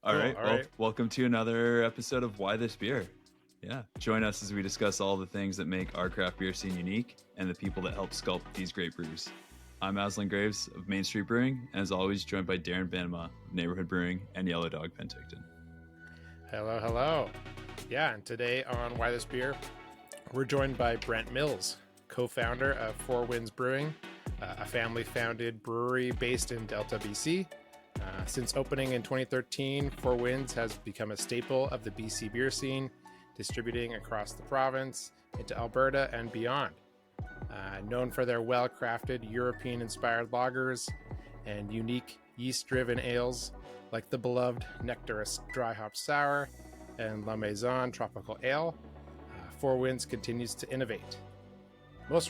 All Cool. right. All Well, right. welcome to another episode of Why This Beer. Yeah. Join us as we discuss all the things that make our craft beer scene unique and the people that help sculpt these great brews. I'm Aslan Graves of Main Street Brewing, and as always, joined by Darren Banema, Neighborhood Brewing, and Yellow Dog Penticton. Hello, hello. Yeah, and today on Why This Beer, we're joined by Brent Mills, co-founder of Four Winds Brewing, a family-founded brewery based in Delta, BC. Since opening in 2013, Four Winds has become a staple of the BC beer scene, distributing across the province, into Alberta and beyond. Known for their well-crafted European-inspired lagers and unique yeast-driven ales like the beloved Nectarus Dry Hop Sour and La Maison Tropical Ale, Four Winds continues to innovate. Most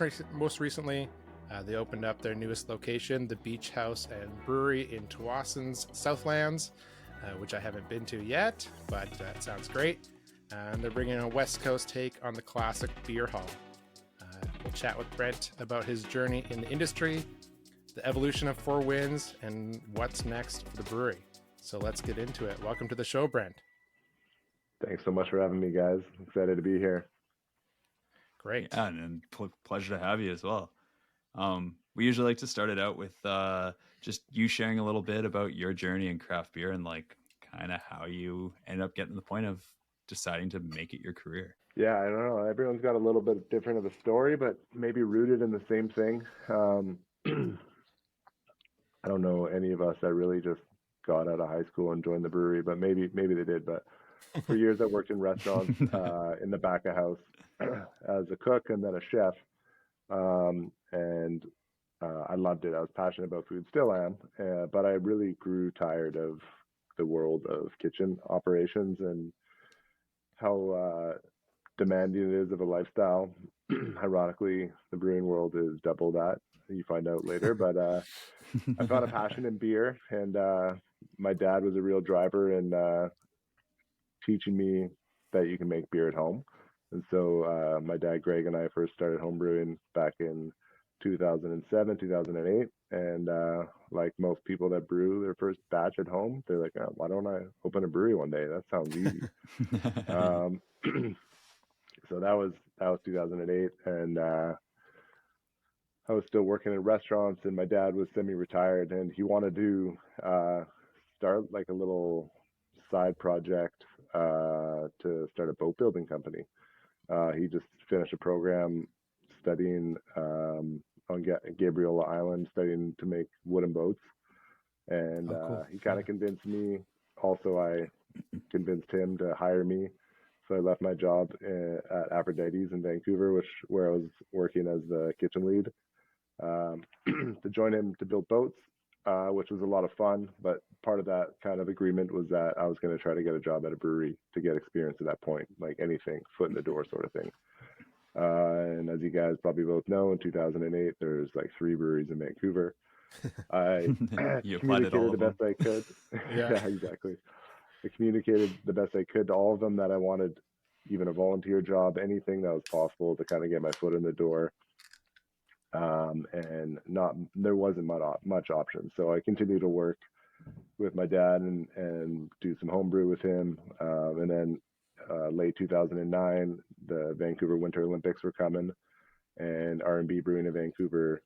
recently, they opened up their newest location, the Beach House and Brewery in Tsawwassen's Southlands, which I haven't been to yet, but it sounds great. And they're bringing a West Coast take on the classic beer hall. We'll chat with Brent about his journey in the industry, the evolution of Four Winds, and what's next for the brewery. So let's get into it. Welcome to the show, Brent. Thanks so much for having me, guys. Excited to be here. Great. Yeah, and pleasure to have you as well. We usually like to start it out with just you sharing a little bit about your journey in craft beer and like kind of how you end up getting to the point of deciding to make it your career. Yeah, I don't know. Everyone's got a little bit different of a story, but maybe rooted in the same thing. I don't know any of us that really just got out of high school and joined the brewery, but maybe they did. But for years I worked in restaurants in the back of house as a cook and then a chef. And I loved it. I was passionate about food, still am, but I really grew tired of the world of kitchen operations and how demanding it is of a lifestyle. Ironically, the brewing world is double that. You find out later, but I found a passion in beer, and my dad was a real driver in teaching me that you can make beer at home. And so my dad, Greg, and I first started home brewing back in 2007, 2008. And like most people that brew their first batch at home, they're like, oh, why don't I open a brewery one day? That sounds easy. So that was 2008. And I was still working in restaurants, and my dad was semi-retired, and he wanted to start like a little side project to start a boat building company. He just finished a program studying on Gabriola Island, studying to make wooden boats. And cool. he kind of convinced me. Also, I convinced him to hire me. So I left my job at Aphrodite's in Vancouver, where I was working as the kitchen lead, to join him to build boats, which was a lot of fun. But part of that kind of agreement was that I was going to try to get a job at a brewery to get experience at that point, like anything, foot in the door sort of thing. And as you guys probably both know, in 2008, there's like 3 breweries in Vancouver. I communicated the best I could. Yeah. Yeah, exactly. I communicated the best I could to all of them that I wanted even a volunteer job, anything that was possible to kind of get my foot in the door. And there wasn't much options. So I continued to work with my dad and do some homebrew with him. And then late 2009, the Vancouver Winter Olympics were coming, and R&B Brewing in Vancouver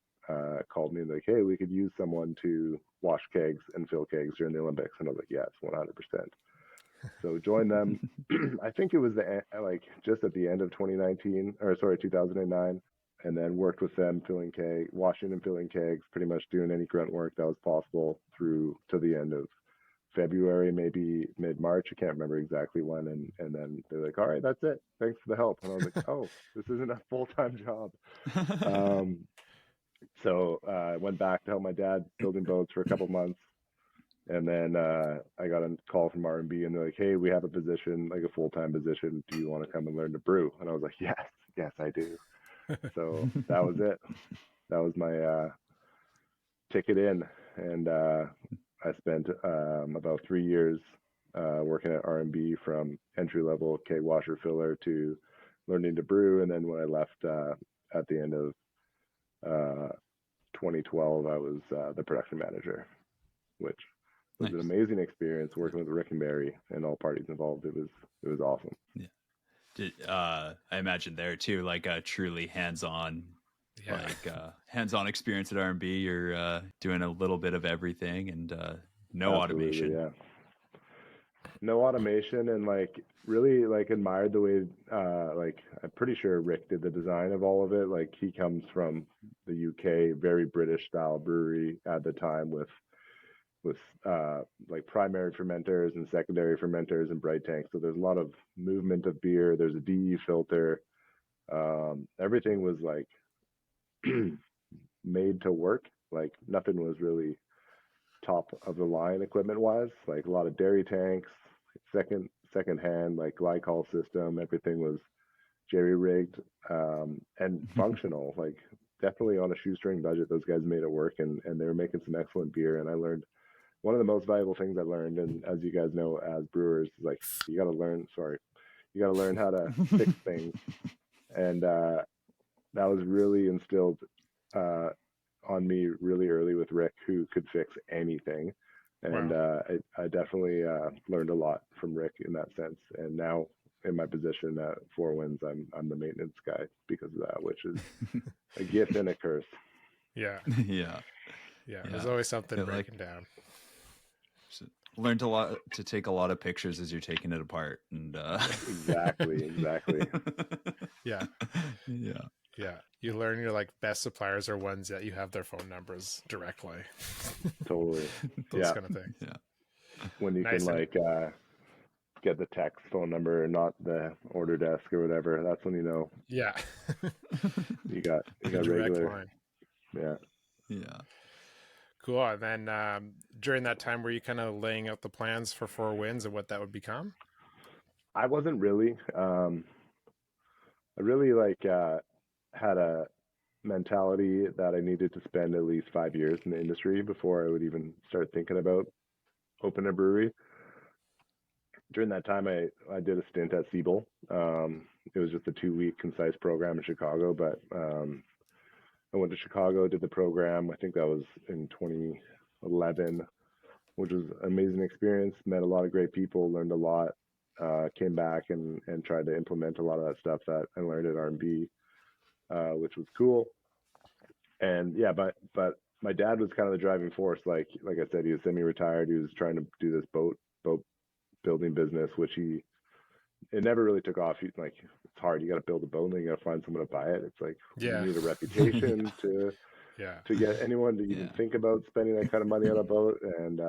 called me and like, hey, we could use someone to wash kegs and fill kegs during the Olympics. And I was like, yes, 100%. So joined them. I think it was just at the end of 2009, and then worked with them washing and filling kegs, pretty much doing any grunt work that was possible through to the end of February, maybe mid-March. I can't remember exactly when. And then they're like, all right, that's it. Thanks for the help. And I was like, oh, this isn't a full-time job. So I went back to help my dad building boats for a couple months. And then I got a call from R&B, and they're like, hey, we have a position, like a full-time position. Do you want to come and learn to brew? And I was like, yes, I do. So that was it. That was my ticket in. And I spent about 3 years working at R&B, from entry-level keg washer filler to learning to brew. And then when I left at the end of 2012, I was the production manager, which was an amazing experience working with Rick and Barry and all parties involved. It was awesome. Yeah. I imagine there too, like a truly hands-on, hands-on experience at R&B. You're doing a little bit of everything and no Absolutely, automation. Yeah. No automation, and like really like admired the way like I'm pretty sure Rick did the design of all of it. Like he comes from the UK, very British style brewery at the time with like primary fermenters and secondary fermenters and bright tanks. So there's a lot of movement of beer. There's a DE filter. Everything was like made to work. Like nothing was really top of the line equipment wise. Like a lot of dairy tanks, second hand like glycol system. Everything was jerry rigged and functional. Like definitely on a shoestring budget. Those guys made it work, and they were making some excellent beer. And I learned one of the most valuable things I learned, and as you guys know, as brewers, is like you got to learn how to fix things, and that was really instilled on me really early with Rick, who could fix anything. And Wow. I definitely learned a lot from Rick in that sense. And now in my position at Four Winds, I'm the maintenance guy because of that, which is a gift and a curse. Yeah. Yeah. There's always something breaking down. Learned a lot to take a lot of pictures as you're taking it apart, and Exactly. Yeah. Yeah. You learn your like best suppliers are ones that you have their phone numbers directly. Totally. Those kind of things. Yeah. When you can like get the text phone number and not the order desk or whatever, that's when you know. Yeah. you got direct regular line. Yeah. Cool. And then during that time, were you kind of laying out the plans for Four Winds and what that would become? I wasn't really. I really like had a mentality that I needed to spend at least 5 years in the industry before I would even start thinking about opening a brewery. During that time, I did a stint at Siebel. It was just a 2-week concise program in Chicago, but I went to Chicago, did the program. I think that was in 2011, which was an amazing experience. Met a lot of great people, learned a lot. Came back and tried to implement a lot of that stuff that I learned at R&B, which was cool. And yeah, but my dad was kind of the driving force. Like I said, he was semi-retired. He was trying to do this boat building business, which it never really took off. Like it's hard. You got to build a boat, and then you got to find someone to buy it. It's like you need a reputation to get anyone to even think about spending that kind of money on a boat. And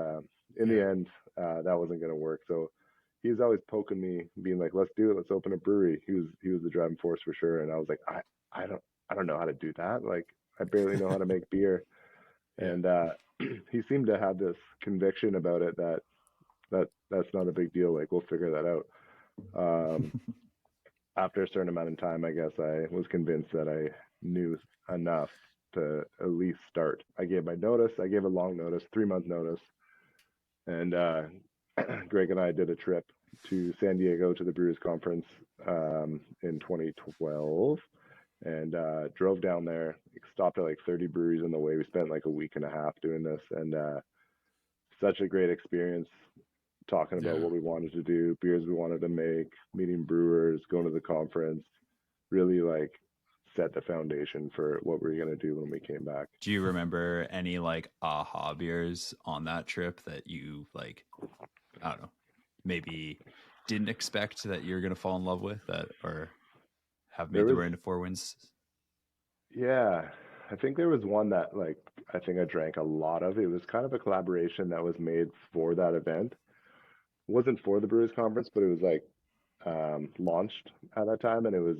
in the end, that wasn't going to work. So he's always poking me, being like, "Let's do it. Let's open a brewery." He was the driving force for sure. And I was like, I don't know how to do that. Like I barely know how to make beer. And he seemed to have this conviction about it that's not a big deal. Like we'll figure that out. After a certain amount of time, I guess I was convinced that I knew enough to at least start. I gave my notice. I gave a long notice, 3-month notice. And Greg and I did a trip to San Diego to the Brewers Conference in 2012 and drove down there, stopped at like 30 breweries on the way. We spent like a week and a half doing this, and such a great experience talking about what we wanted to do, beers we wanted to make, meeting brewers, going to the conference, really like set the foundation for what we were going to do when we came back. Do you remember any like aha beers on that trip that you like, I don't know, maybe didn't expect that you're going to fall in love with, that or have made their way into Four Winds? Yeah, I think there was one that like I think I drank a lot of. It was kind of a collaboration that was made for that event. It wasn't for the Brewers Conference, but it was like launched at that time, and it was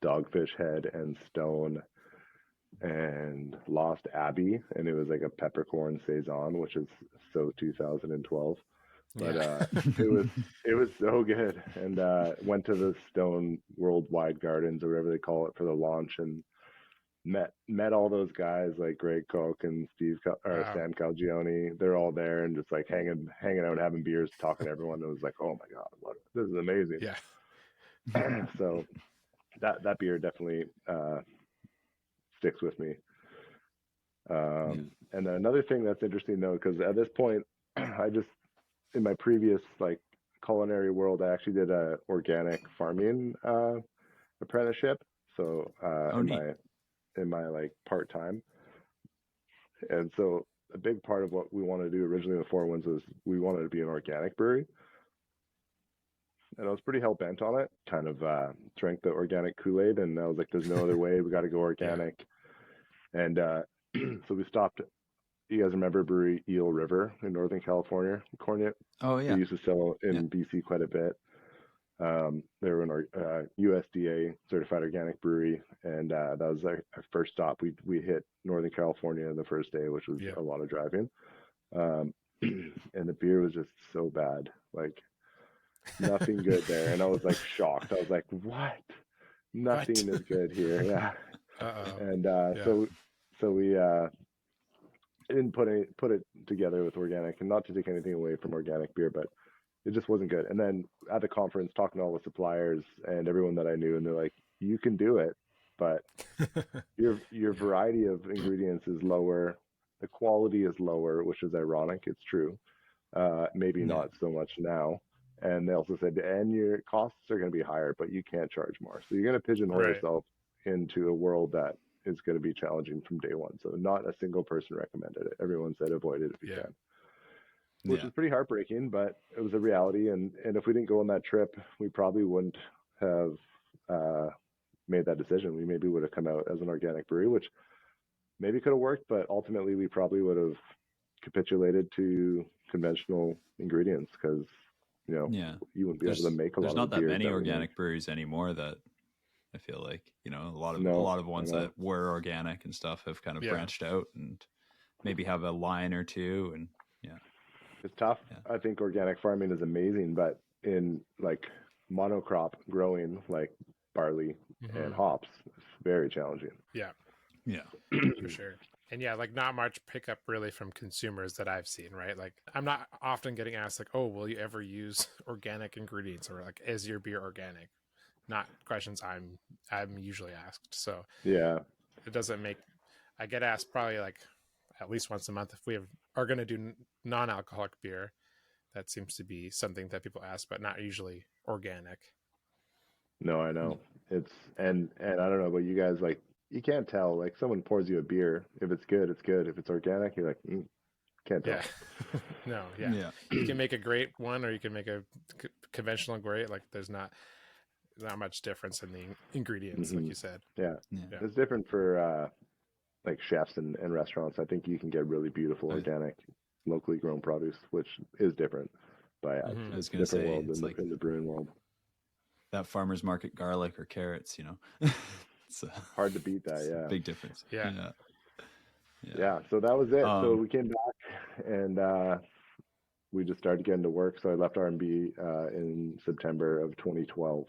Dogfish Head and Stone and Lost Abbey, and it was like a peppercorn saison, which is so 2012. But it was so good, and went to the Stone Worldwide Gardens or whatever they call it for the launch, and met all those guys like Greg Koch and Sam Calgione. They're all there and just like hanging out, having beers, talking to everyone. It was like, oh my god, this is amazing. Yeah. So that beer definitely sticks with me. And then another thing that's interesting though, because at this point, in my previous like culinary world, I actually did a organic farming apprenticeship. So in my like part time, and so a big part of what we wanted to do originally with Four Winds was we wanted to be an organic brewery, and I was pretty hell bent on it. Kind of drank the organic Kool-Aid, and I was like, "There's no other way. We got to go organic." And so we stopped. You guys remember brewery Eel River in Northern California? Cornet. Oh yeah. They used to sell in BC quite a bit. They were an USDA certified organic brewery, and that was our first stop. We hit Northern California the first day, which was a lot of driving. And the beer was just so bad, like nothing good there. And I was like shocked. I was like, "What? Nothing is good here." Yeah. And so we didn't put it together with organic, and not to take anything away from organic beer, but it just wasn't good. And then at the conference, talking to all the suppliers and everyone that I knew, and they're like, "You can do it, but your variety of ingredients is lower, the quality is lower," which is ironic. It's true. Maybe not so much now. And they also said, "And your costs are going to be higher, but you can't charge more. So you're going to pigeonhole yourself into a world that is going to be challenging from day one." So not a single person recommended it. Everyone said avoid it if you can. Which is pretty heartbreaking, but it was a reality. And if we didn't go on that trip, we probably wouldn't have made that decision. We maybe would have come out as an organic brewery, which maybe could have worked, but ultimately we probably would have capitulated to conventional ingredients because, you wouldn't be able to make a lot of beers. There's not that many organic breweries anymore that I feel like, a lot of ones that were organic and stuff have kind of branched out and maybe have a line or two. And it's tough. I think organic farming is amazing, but in like monocrop growing, like barley and hops, it's very challenging. Yeah, for sure. And like not much pickup really from consumers that I've seen, right? Like I'm not often getting asked like, "Oh, will you ever use organic ingredients?" or like, "Is your beer organic?" Not questions I'm usually asked. So it doesn't make. I get asked probably like at least once a month if we are going to do non-alcoholic beer. That seems to be something that people ask, but not usually organic. No, I know. It's and I don't know, but you guys, like, you can't tell. Like, someone pours you a beer, if it's good, it's good. If it's organic, you're like, can't tell. No, you can make a great one, or you can make a conventional great. Like, there's not much difference in the ingredients, like you said. Yeah. It's different for like chefs and restaurants. I think you can get really beautiful organic, locally grown produce, which is different. But it's a different world in the brewing world. That farmer's market garlic or carrots, it's hard to beat that. Yeah, big difference. Yeah. So that was it. So we came back and we just started getting to work. So I left R&B in September of 2012,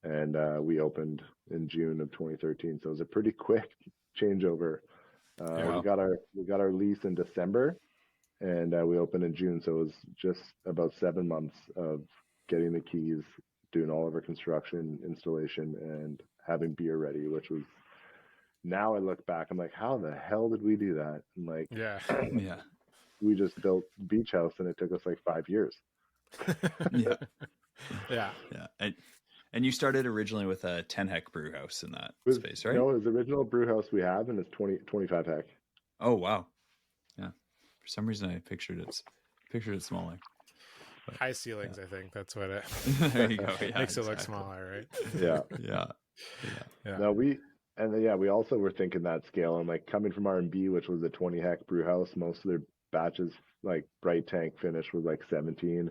and we opened in June of 2013. So it was a pretty quick changeover. We got our lease in December, and we opened in June. So it was just about 7 months of getting the keys, doing all of our construction, installation, and having beer ready, which was, now I look back, I'm like, how the hell did we do that? And like, we just built Beach House and it took us like 5 years. And you started originally with a 10-hec brew house in that space, right? No, it was the original brew house we have, and it's 25 hec. Oh, wow. Yeah. For some reason I pictured it smaller. High ceilings, I think that's what it there you go. makes it look smaller, right? Yeah. No, we also were thinking that scale, and like coming from R&B, which was a 20 hec brew house, most of their batches, like bright tank finish, was like 17.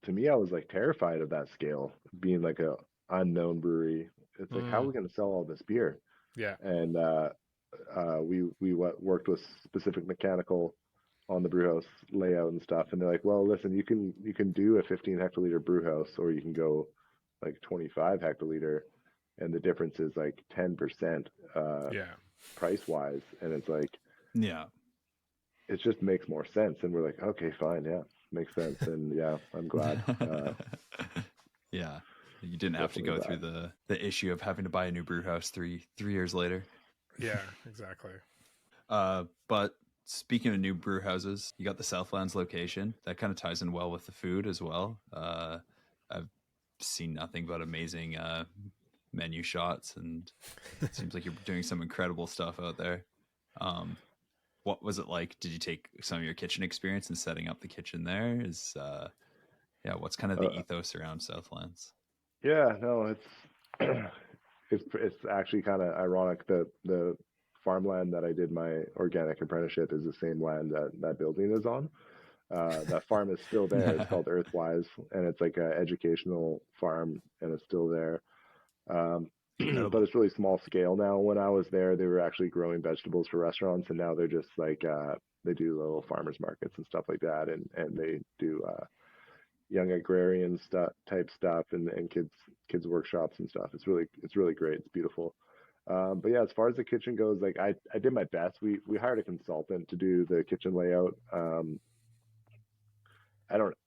To me, I was like terrified of that scale, being like a unknown brewery. It's like, how are we going to sell all this beer? And we worked with specific mechanical on the brew house layout and stuff, and they're like, well, listen, you can do a 15 hectoliter brew house, or you can go like 25 hectoliter, and the difference is like 10% price wise, and it's like, it just makes more sense. And we're like, okay, fine, makes sense. And I'm glad. You didn't have to go through the issue of having to buy a new brew house three years later. Yeah, exactly. But speaking of new brew houses, you got the Southlands location. That kind of ties in well with the food as well. I've seen nothing but amazing menu shots, and it seems like you're doing some incredible stuff out there. What was it like? Did you take some of your kitchen experience and setting up the kitchen there? Yeah, what's kind of the ethos around Southlands? Yeah, no, it's actually kind of ironic that the farmland that I did my organic apprenticeship is the same land that that building is on. That farm is still there. It's called Earthwise, and it's like an educational farm, and it's still there. Um, but it's really small scale now. When I was there, they were actually growing vegetables for restaurants, and now they're just like they do little farmers markets and stuff like that, and they do young agrarian stuff type stuff, and kids workshops and stuff. It's really great. It's beautiful. But yeah, as far as the kitchen goes, like I did my best. We hired a consultant to do the kitchen layout.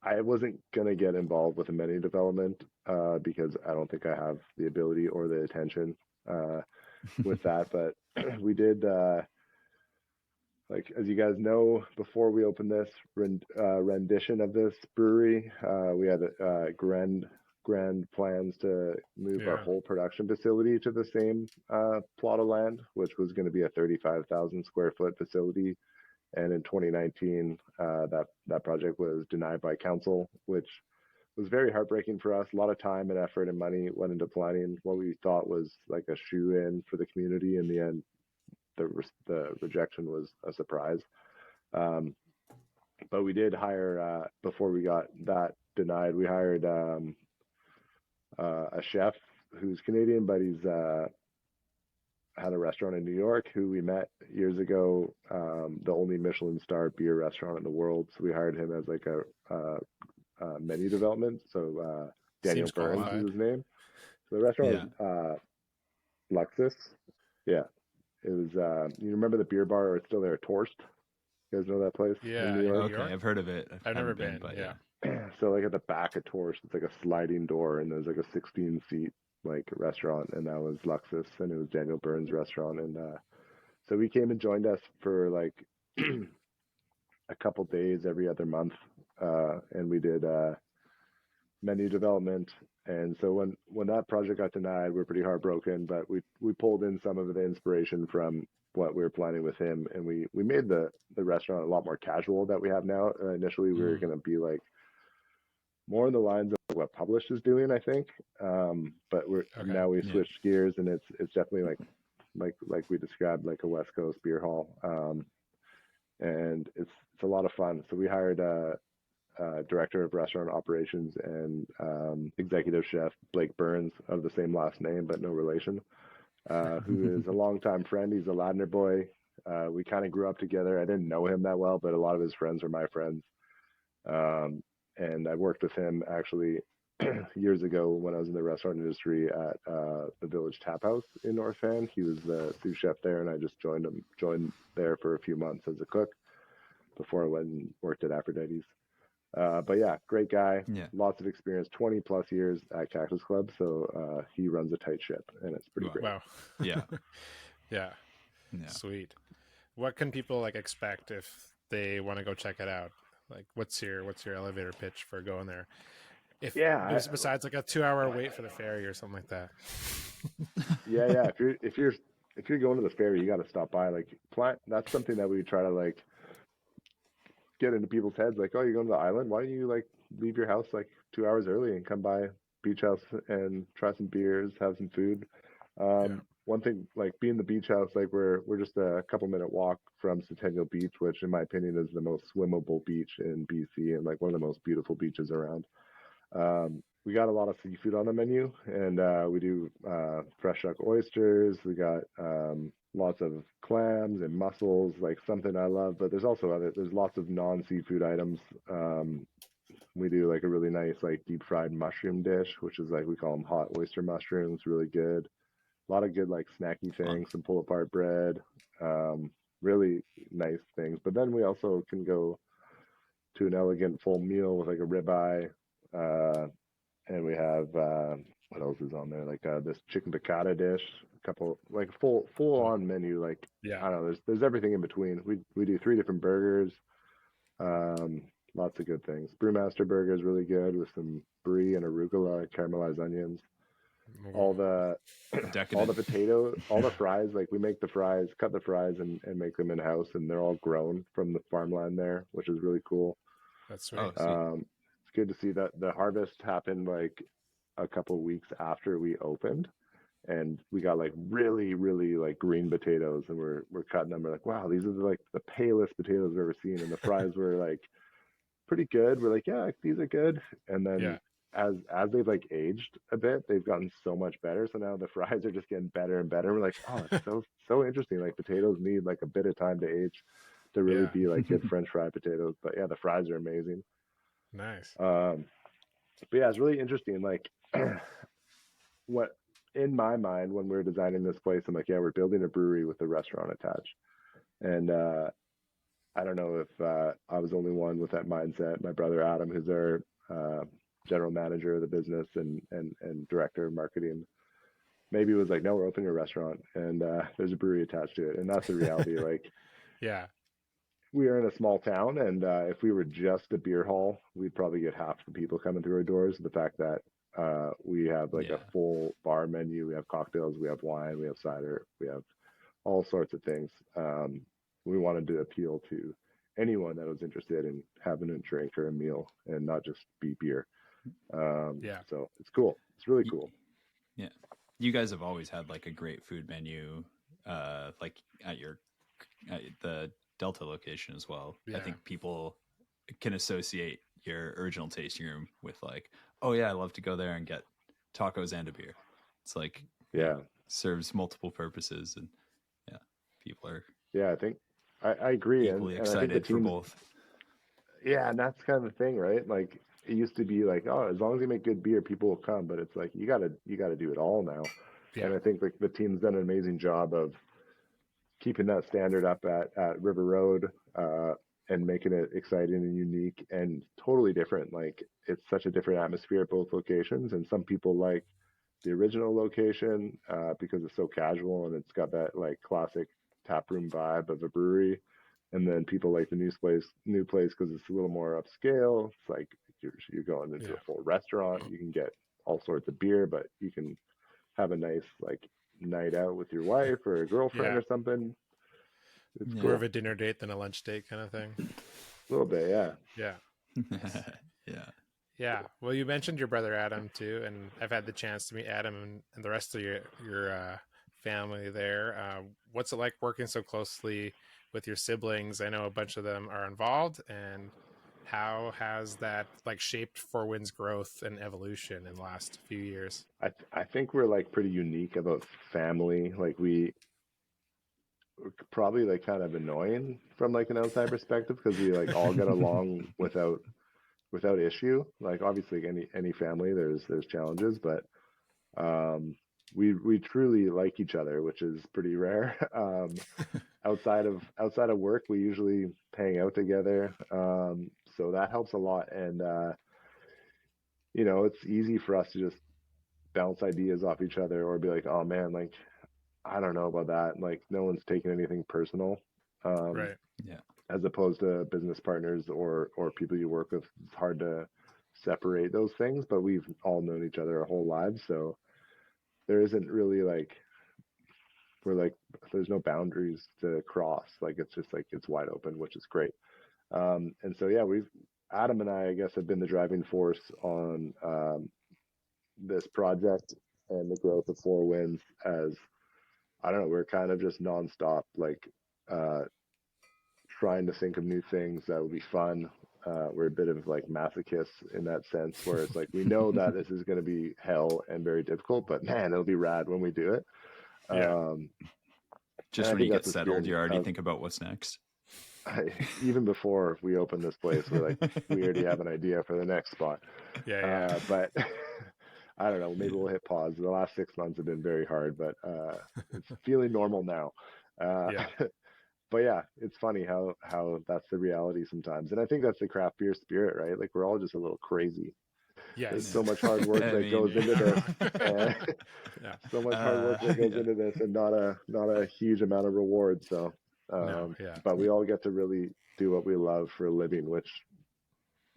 I wasn't gonna get involved with the menu development because I don't think I have the ability or the attention with that. But we did, like as you guys know, before we opened this rendition of this brewery, we had grand plans to move our whole production facility to the same plot of land, which was going to be a 35,000 square foot facility. And in 2019, that project was denied by council, which was very heartbreaking for us. A lot of time and effort and money went into planning what we thought was like a shoe-in for the community. In the end, the rejection was a surprise. But we did hire, before we got that denied, we hired a chef who's Canadian, but he's had a restaurant in New York who we met years ago, the only Michelin-starred beer restaurant in the world. So we hired him as like a menu development. So Daniel Burns is his name. So the restaurant was Luxus. Yeah. It was, you remember the beer bar, or it's still there, Torst? You guys know that place? Yeah. In New York? Okay, I've heard of it. I've never been, but yeah. So like at the back of Torst, it's like a sliding door, and there's like a 16-seat like restaurant, and that was Luxus, and it was Daniel Burns' restaurant. And so he came and joined us for like a couple days every other month, and we did menu development. And so when that project got denied, we were pretty heartbroken, but we pulled in some of the inspiration from what we were planning with him, and we made the restaurant a lot more casual that we have now. Initially, we were going to be like more in the lines of what Publish is doing, I think. But now we switched gears, and it's definitely like we described, like a West Coast beer hall. And it's a lot of fun. So we hired director of restaurant operations and executive chef Blake Burns, of the same last name but no relation, who is a longtime friend. He's a Ladner boy. We kind of grew up together. I didn't know him that well, but a lot of his friends were my friends. And I worked with him actually years ago when I was in the restaurant industry at the Village Tap House in North Van. He was the sous chef there, and I just joined there for a few months as a cook before I went and worked at Aphrodite's. But yeah, great guy, lots of experience, 20 plus years at Cactus Club. So he runs a tight ship, and it's pretty great. Wow. Yeah. Yeah. Sweet. What can people like expect if they want to go check it out? Like, what's your elevator pitch for going there? Besides like a 2-hour wait for the ferry or something like that. Yeah. If you're going to the ferry, you got to stop by. Like, that's something that we try to like get into people's heads. Like, oh, you're going to the island? Why don't you like leave your house like 2 hours early and come by beach house and try some beers, have some food. One thing, like being the beach house, like we're just a couple minute walk from Centennial Beach, which in my opinion is the most swimmable beach in BC and like one of the most beautiful beaches around. We got a lot of seafood on the menu, and we do fresh shuck oysters. We got lots of clams and mussels, like something I love. But there's lots of non-seafood items. We do like a really nice like deep fried mushroom dish, which is like, we call them hot oyster mushrooms, really good. A lot of good like snacky things, some pull apart bread, really nice things. But then we also can go to an elegant full meal with like a ribeye, and we have what else is on there? Like this chicken piccata dish, a couple like full on menu. Like Yeah. I don't know, there's everything in between. We do 3 different burgers, lots of good things. Brewmaster burger is really good with some brie and arugula, caramelized onions. All the all the Decadent. potato, all the fries, like we make the fries, cut the fries and make them in house, and they're all grown from the farmland there, which is really cool. That's sweet. Oh, sweet. It's good to see that the harvest happened like a couple of weeks after we opened, and we got like really like green potatoes, and we're cutting them. We're like, wow, these are like the palest potatoes I've ever seen, and the fries were like pretty good. We're like, yeah, these are good. And then Yeah. as they've like aged a bit, they've gotten so much better. So now the fries are just getting better and better. We're like, oh, it's so interesting. Like potatoes need like a bit of time to age to really Yeah. be like good French fry potatoes. But yeah, the fries are amazing. Nice. But yeah, it's really interesting. Like what in my mind when we were designing this place, I'm like, yeah, we're building a brewery with a restaurant attached. And I don't know if I was the only one with that mindset. My brother Adam, who's our general manager of the business and director of marketing, maybe was like, no, we're opening a restaurant and there's a brewery attached to it. And that's the reality. Like, Yeah. we are in a small town, and if we were just a beer hall, we'd probably get half the people coming through our doors. The fact that we have like Yeah. a full bar menu, we have cocktails, we have wine, we have cider, we have all sorts of things. We wanted to appeal to anyone that was interested in having a drink or a meal and not just be beer. Yeah. So it's cool. It's really cool. Yeah. You guys have always had like a great food menu, like at the Delta location as well. Yeah. I think people can associate your original tasting room with like, oh yeah, I love to go there and get tacos and a beer. It's like, Yeah. serves multiple purposes, and yeah, people are Yeah, I think I agree. equally And I think the excited for teams, both. yeah, and that's kind of the thing, right? Like it used to be like, oh, as long as you make good beer, people will come. But it's like you gotta do it all now. Yeah. And I think like the team's done an amazing job of keeping that standard up at River Road, and making it exciting and unique and totally different. Like it's such a different atmosphere at both locations, and some people like the original location because it's so casual and it's got that like classic taproom vibe of a brewery. And then people like the new place because it's a little more upscale. It's like you're going into a full restaurant. You can get all sorts of beer, but you can have a nice like night out with your wife or a girlfriend or something. It's More cool. of a dinner date than a lunch date kind of thing. A little bit, yeah. Yeah. Yeah. Yeah. Well, you mentioned your brother Adam too, and I've had the chance to meet Adam and the rest of your family there. What's it like working so closely with your siblings? I know a bunch of them are involved, and how has that like shaped Four Winds' growth and evolution in the last few years? I think we're like pretty unique about family. Like we're probably like kind of annoying from like an outside perspective because we like all get along without issue. Like obviously any family there's challenges, but we truly like each other, which is pretty rare. Outside of work, we usually hang out together, so that helps a lot. And it's easy for us to just bounce ideas off each other or be like, oh man, like I don't know about that. Like no one's taking anything personal. Right. Yeah. As opposed to business partners or people you work with. It's hard to separate those things, but we've all known each other our whole lives, so there isn't really like there's no boundaries to cross. Like it's just like it's wide open, which is great. And so yeah, Adam and I guess have been the driving force on this project and the growth of Four Winds. As I don't know, we're kind of just nonstop like trying to think of new things that would be fun. We're a bit of like masochists in that sense, where it's like we know that this is going to be hell and very difficult, but man, it'll be rad when we do it. Yeah. Just when you get settled, you already think about what's next. Even before we open this place, we're like, we already have an idea for the next spot. Yeah. But I don't know, maybe we'll hit pause. The last 6 months have been very hard, but it's feeling normal now. But yeah, it's funny how that's the reality sometimes. And I think that's the craft beer spirit, right? Like we're all just a little crazy. There's Yes. so much hard work I that mean, goes into this, and Yeah. so much hard work that goes yeah. into this, and not a huge amount of reward. So, No. Yeah. but we all get to really do what we love for a living, which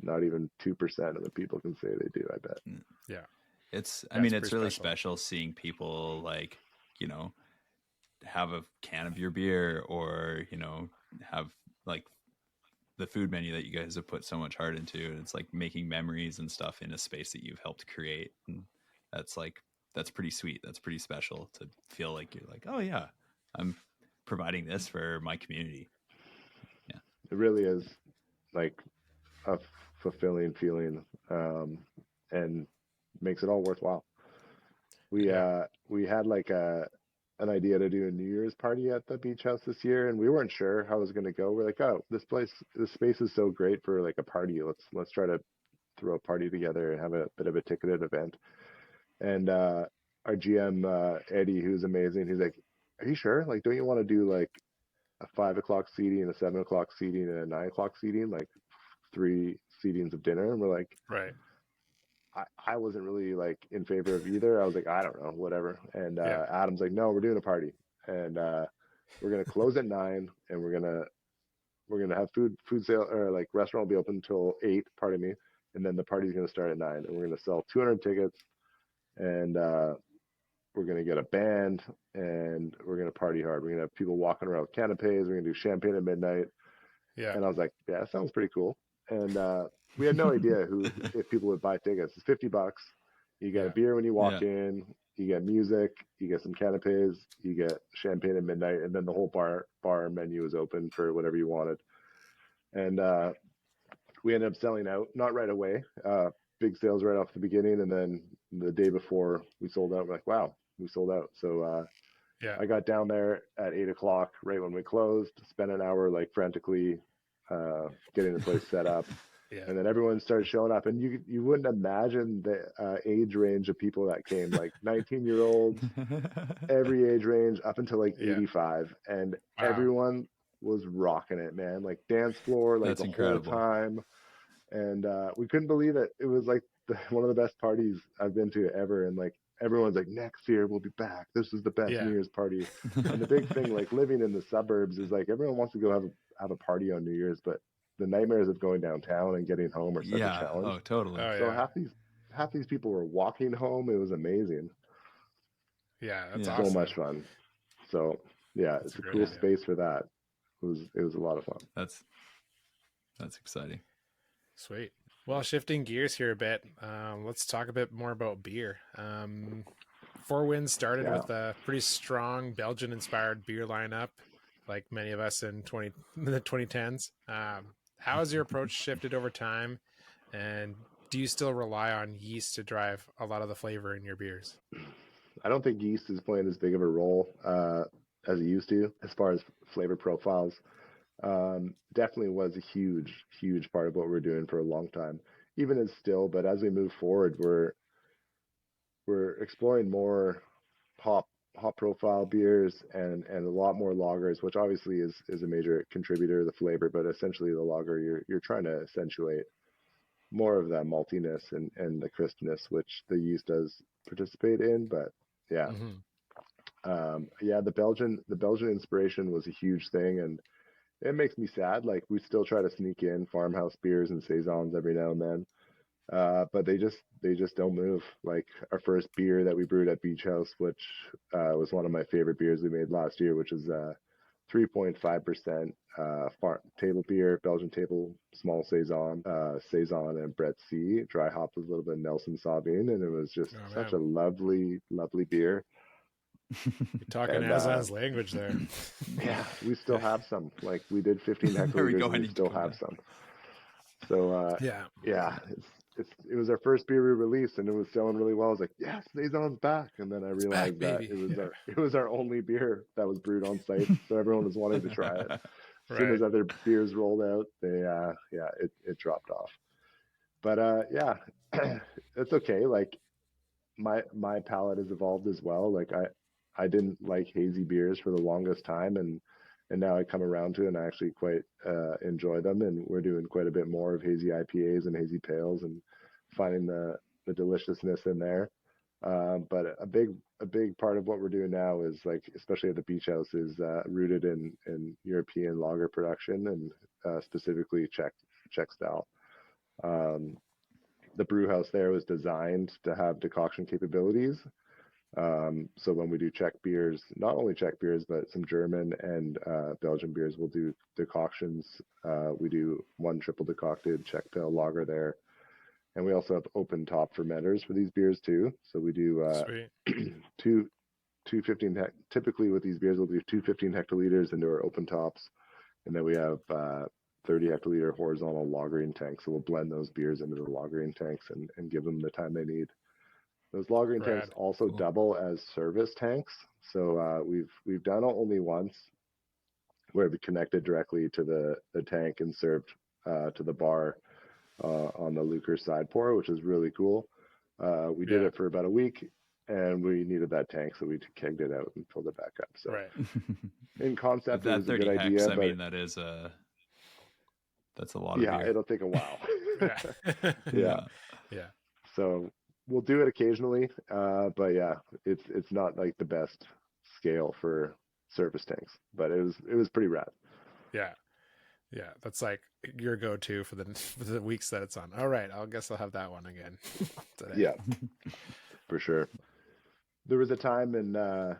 not even 2% of the people can say they do, I bet. Yeah. I mean, That's it's pretty really special. special seeing people like, have a can of your beer, or, have like the food menu that you guys have put so much heart into. And it's like making memories and stuff in a space that you've helped create. And that's pretty sweet. That's pretty special to feel like you're like, oh yeah, I'm providing this for my community. Yeah. It really is like a fulfilling feeling, and makes it all worthwhile. Yeah. We had like an idea to do a New Year's party at the beach house this year, and we weren't sure how it was going to go. We're like, oh, this space is so great for like a party. Let's try to throw a party together and have a bit of a ticketed event. And our GM Eddie, who's amazing, he's like, are you sure? Like, don't you want to do like a 5 o'clock seating, a 7 o'clock seating, and a 9 o'clock seating, like 3 seatings of dinner? And we're like, Right. I wasn't really like in favor of either. I was like, I don't know, whatever. And Yeah. Adam's like, no, we're doing a party, and we're gonna close at 9, and we're gonna have food sale, or like restaurant will be open until 8. Pardon me, and then the party's gonna start at 9, and we're gonna sell 200 tickets, and we're gonna get a band, and we're gonna party hard. We're gonna have people walking around with canapes. We're gonna do champagne at midnight. Yeah. And I was like, yeah, that sounds pretty cool. And we had no idea if people would buy tickets. It's $50. You get a beer when you walk in, you get music, you get some canapes, you get champagne at midnight, and then the whole bar menu is open for whatever you wanted. And we ended up selling out, not right away. Big sales right off the beginning, and then the day before we sold out. We're like, wow, we sold out. So Yeah. I got down there at 8 o'clock, right when we closed, spent an hour like frantically getting the place set up. Yeah. And then everyone started showing up, and you wouldn't imagine the age range of people that came, like 19-year-olds, every age range up until like 85, and Wow. everyone was rocking it, man. Like dance floor, like That's the incredible. whole time, and we couldn't believe it. It was like one of the best parties I've been to ever, and like everyone's like, next year we'll be back. This is the best New Year's party. And the big thing, like living in the suburbs, is like everyone wants to go have a party on New Year's, but the nightmares of going downtown and getting home are such a challenge. Oh, totally. So half these people were walking home. It was amazing. Yeah, that's so awesome. much fun. So yeah, it's a cool space for that. It was a lot of fun. That's exciting. Sweet. Well, shifting gears here a bit, let's talk a bit more about beer. Four Winds started with a pretty strong Belgian-inspired beer lineup, like many of us in the 2010s. How has your approach shifted over time, and do you still rely on yeast to drive a lot of the flavor in your beers? I don't think yeast is playing as big of a role as it used to as far as flavor profiles. Definitely was a huge part of what we're doing for a long time, even as still. But as we move forward, we're exploring more hop profile beers and a lot more lagers, which obviously is a major contributor to the flavor. But essentially, the lager, you're trying to accentuate more of that maltiness and the crispness, which the yeast does participate in. But yeah. The Belgian inspiration was a huge thing, and it makes me sad. Like, we still try to sneak in farmhouse beers and saisons every now and then, but they just don't move. Like our first beer that we brewed at Beach House, which was one of my favorite beers we made last year, which is 3.5% farm table beer, Belgian table small saison and Brett C. Dry hopped with a little bit of Nelson Sauvignon, and it was just such a lovely beer. You're talking Aslan's language there. Yeah, we still have some. Like, we did 15 hectoliters, and we still have some. So it was our first beer we released, and it was selling really well. I was like, yes, saison's back. And then I realized that it was our only beer that was brewed on site, so everyone was wanting to try it. As soon as other beers rolled out, it dropped off. But it's okay. Like, my palate has evolved as well. Like, I didn't like hazy beers for the longest time, and now I come around to it, and I actually quite enjoy them. And we're doing quite a bit more of hazy IPAs and hazy pales, and finding the deliciousness in there. But a big part of what we're doing now is, like, especially at the beach house, is rooted in European lager production, and specifically Czech style. The brew house there was designed to have decoction capabilities. So when we do Czech beers, not only Czech beers, but some German and Belgian beers, we'll do decoctions. We do one triple decocted Czech pale lager there. And we also have open top fermenters for these beers too. So we do two 15 typically with these beers, we'll do 2 15 hectoliters into our open tops. And then we have 30 hectoliter horizontal lagering tanks. So we'll blend those beers into the lagering tanks and give them the time they need. Those lagering tanks also double as service tanks. So we've done it only once, where we connected directly to the tank and served to the bar on the Lucre side pour, which is really cool. We did it for about a week, and we needed that tank, so we kegged it out and filled it back up. So in concept, it was a good idea. I mean, that's a lot of beer. Yeah, it'll take a while. Yeah. So we'll do it occasionally, but yeah, it's not like the best scale for service tanks, but it was pretty rad. Yeah, that's like your go-to for the weeks that it's on. All right, I guess I'll have that one again today. Yeah, for sure. There was a time in the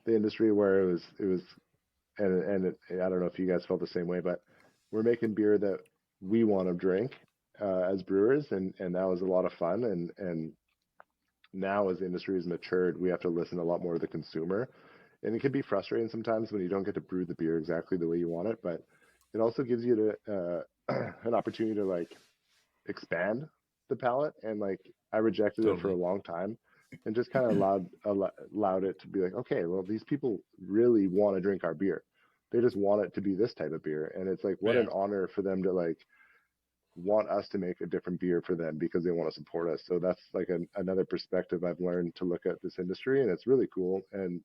industry where it was, and I don't know if you guys felt the same way, but we're making beer that we want to drink as brewers, and that was a lot of fun. And now, as the industry has matured, we have to listen a lot more to the consumer, and it can be frustrating sometimes when you don't get to brew the beer exactly the way you want it. But it also gives you an opportunity to, like, expand the palate. And, like, I rejected it for a long time, and just kind of allowed it to be like, okay, well, these people really want to drink our beer. They just want it to be this type of beer. And it's like, what an honor for them to, like, want us to make a different beer for them because they want to support us. So that's like another perspective I've learned to look at this industry, and it's really cool. And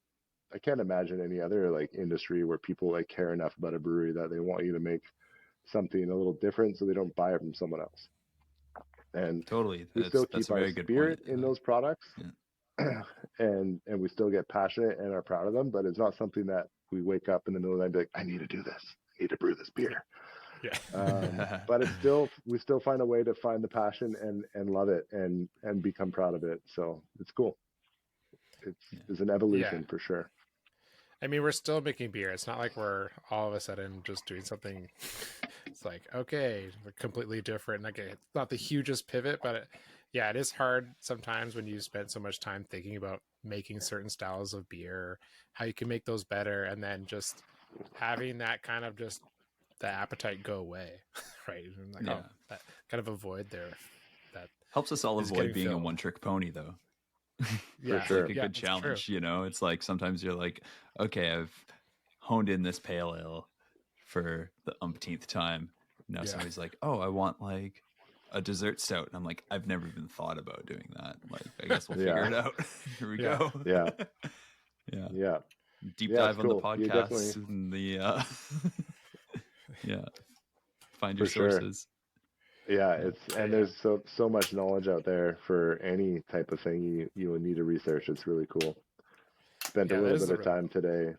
I can't imagine any other, like, industry where people, like, care enough about a brewery that they want you to make something a little different so they don't buy it from someone else. And totally, we still keep our spirit in those products, and we still get passionate and are proud of them, but it's not something that we wake up in the middle of the night and be like, I need to do this. I need to brew this beer. But we still find a way to find the passion and love it and become proud of it. So it's cool. It's an evolution for sure. I mean, we're still making beer. It's not like we're all of a sudden just doing something. It's like, okay, we're completely different. Like, it's not the hugest pivot, but it is hard sometimes when you spend so much time thinking about making certain styles of beer, how you can make those better, and then just having that kind of just the appetite go away, right? And like, that kind of avoid there. That helps us all avoid being a one-trick pony, though. For sure. Like a good challenge, you know. It's like sometimes you're like, okay, I've honed in this pale ale for the umpteenth time. Now somebody's like, oh, I want like a dessert stout, and I'm like, I've never even thought about doing that. Like, I guess we'll figure it out. Here we go. Yeah. Deep dive on the podcast and the find your sources. And there's so much knowledge out there for any type of thing you would need to research. It's really cool. Spent a little bit of time today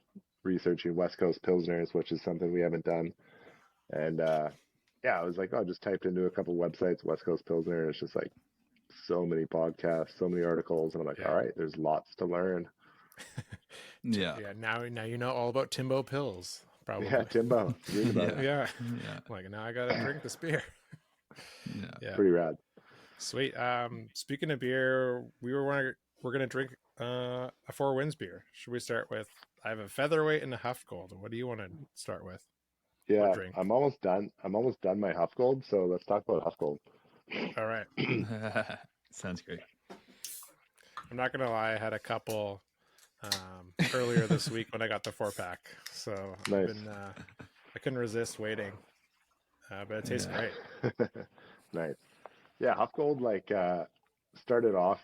researching West Coast Pilsners, which is something we haven't done. And I was like, just typed into a couple websites, West Coast Pilsner, and it's just like so many podcasts, so many articles, and I'm like, all right, there's lots to learn. Now you know all about Timbo Pills, probably. Yeah, Timbo. Read about it. Like, now I gotta drink this beer. Pretty rad. Sweet. Speaking of beer, we're gonna drink a Four Winds beer. Should we start with? I have a Featherweight and a Hüftgold. What do you want to start with? Yeah, I'm almost done. My Hüftgold, so let's talk about Hüftgold. All right. Sounds great. I'm not gonna lie, I had a couple earlier this week when I got the 4-pack, so nice. I couldn't resist waiting. But it tastes great. Nice. Yeah, Hüftgold started off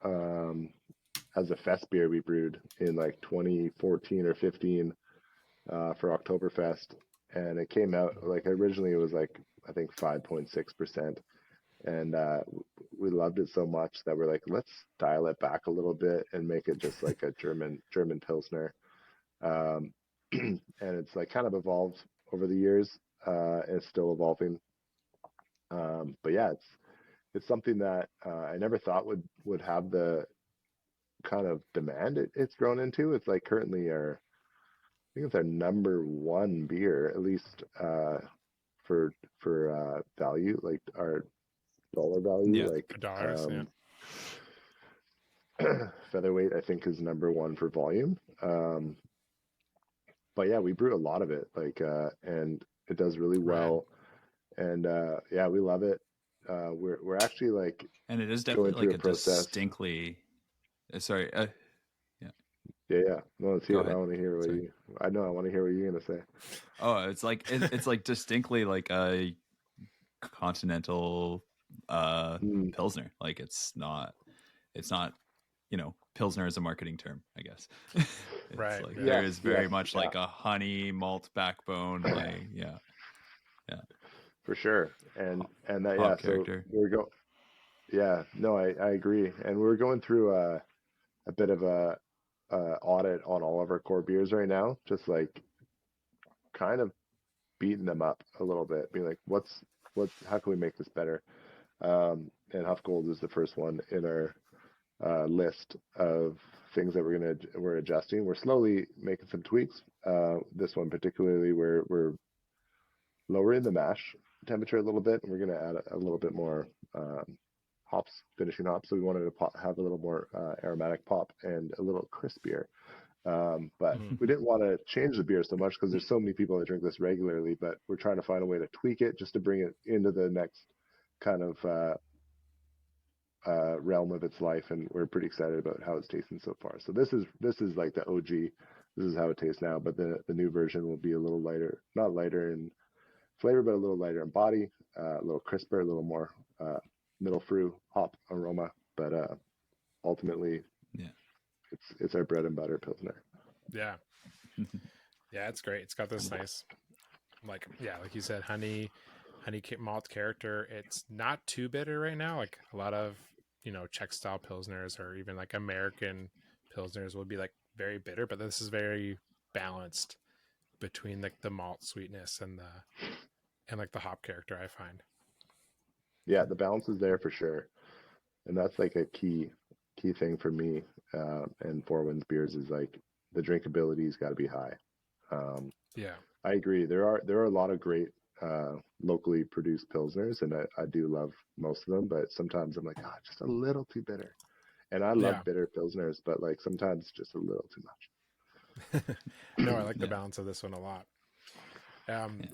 as a fest beer we brewed in like 2014 or 15 for Oktoberfest, and it came out like originally it was like I think 5.6%, and we loved it so much that we're like, let's dial it back a little bit and make it just like a German Pilsner. Um, and it's like kind of evolved over the years. It's still evolving. But yeah, it's something that I never thought would have the kind of demand it's grown into. It's like currently I think it's our number one beer, at least for value, like our dollar value. Yeah. Like $1, Featherweight, I think, is number one for volume. But yeah, we brew a lot of it, like and it does really well. And yeah, we love it. We're actually like, and it is going definitely through like a a process. distinctly. Sorry. Yeah. No, let's hear. Go ahead. I want to hear what Sorry. you. I know. I want to hear what you're gonna say. Oh, it's like it's like distinctly like a continental pilsner. Like it's not pilsner is a marketing term, I guess. It's Right. like Yeah. there is very Yes, much yeah. like a honey malt backbone, like For sure. And that, hop yeah. So character. yeah. No, I agree. And we're going through a bit of a audit on all of our core beers right now, just like kind of beating them up a little bit, being like, how can we make this better? And Hüftgold is the first one in our list of things that we're adjusting. We're slowly making some tweaks. This one particularly, we're lowering the mash temperature a little bit, and we're going to add a little bit more hops, finishing hops. So we wanted to have a little more aromatic pop and a little crispier. But we didn't want to change the beer so much because there's so many people that drink this regularly, but we're trying to find a way to tweak it just to bring it into the next kind of realm of its life, and we're pretty excited about how it's tasting so far. So this is like the OG. This is how it tastes now, but the new version will be a little lighter, not lighter in flavor, but a little lighter in body, a little crisper, a little more middle fruit hop aroma. But ultimately, Yeah. it's our bread and butter pilsner. Yeah. Yeah, it's great. It's got this nice, like you said, honey malt character. It's not too bitter right now. Like a lot of Czech style pilsners or even like American pilsners will be like very bitter, but this is very balanced between like the malt sweetness and like the hop character, I find. Yeah, the balance is there for sure, and that's like a key thing for me. And Four Winds beers is like the drinkability's got to be high. Yeah, I agree. There are a lot of great locally produced pilsners, and I do love most of them. But sometimes I'm like, just a little too bitter. And I love bitter pilsners, but like sometimes just a little too much. No, I like the balance of this one a lot.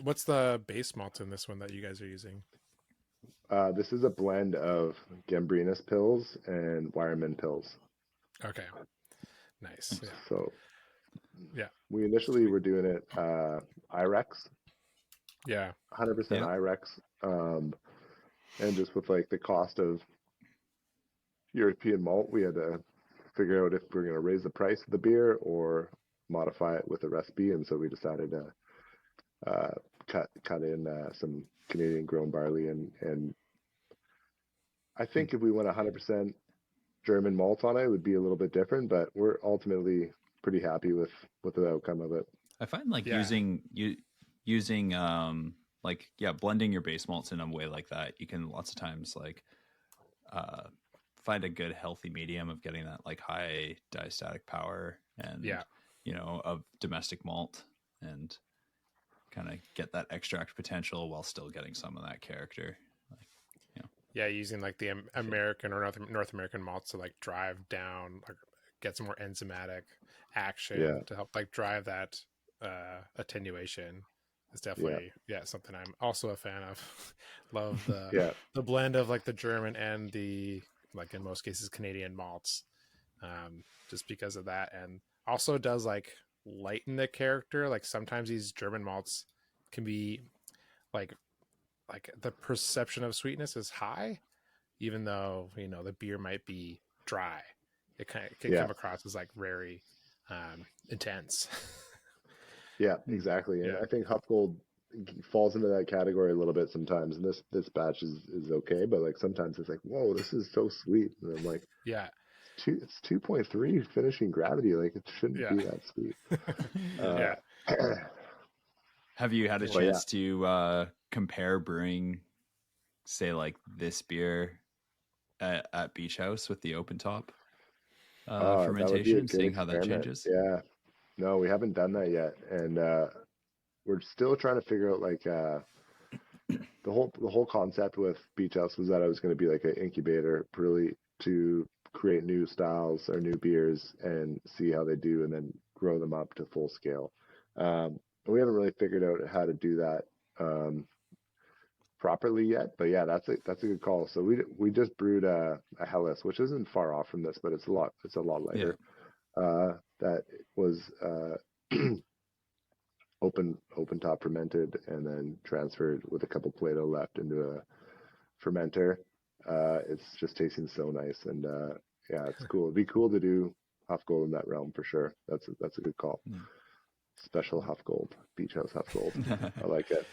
What's the base malt in this one that you guys are using? This is a blend of Gambrinus pills and Wireman pills. Okay, nice. Yeah. So yeah, we initially were doing it IREX. Yeah, 100% IREX. And just with like the cost of European malt, we had to figure out if we're going to raise the price of the beer or modify it with a recipe. And so we decided to cut in some Canadian grown barley, and I think if we went 100% German malt on it, it would be a little bit different, but we're ultimately pretty happy with the outcome of it. I find like using blending your base malts in a way like that, you can lots of times like find a good healthy medium of getting that like high diastatic power and of domestic malt, and kind of get that extract potential while still getting some of that character. Using like the American or North American malts to like drive down, like get some more enzymatic action to help like drive that attenuation. It's definitely something I'm also a fan of. Love the blend of like the German and the, like in most cases, Canadian malts, just because of that, and also does like lighten the character. Like sometimes these German malts can be like the perception of sweetness is high, even though the beer might be dry. It can come across as like very intense. Yeah, exactly. And I think Hüftgold falls into that category a little bit sometimes. And this batch is okay, but like sometimes it's like, whoa, this is so sweet. And I'm like, Yeah. it's 2.3 finishing gravity. Like it shouldn't be that sweet. Yeah. Have you had a Well, chance to compare brewing, say like this beer at Beach House with the open top that would be a fermentation, good seeing how that experiment. changes? Yeah. No, we haven't done that yet. And we're still trying to figure out like the whole concept with Beach House was that I was going to be like an incubator really to create new styles or new beers and see how they do and then grow them up to full scale. We haven't really figured out how to do that properly yet, but yeah, that's a good call. So we just brewed a Helles, which isn't far off from this, but it's a lot lighter. That was open top fermented and then transferred with a couple Plato left into a fermenter. It's just tasting so nice, and yeah, it's cool. It'd be cool to do Hüftgold in that realm for sure. That's a good call. Special Hüftgold, Beach House Hüftgold. I like it.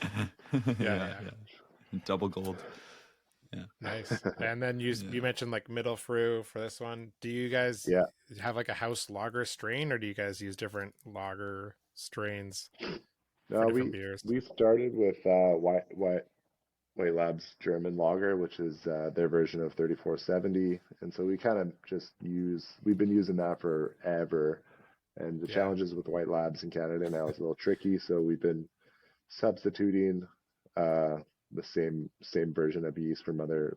Yeah. Double gold. Yeah. Nice. And then you mentioned like middle fruit for this one. Do you guys have like a house lager strain, or do you guys use different lager strains for different beers? We started with White Labs German lager, which is their version of 3470, and so we kind of just we've been using that forever. And the challenges with White Labs in Canada now is a little tricky, so we've been substituting the same version of yeast from other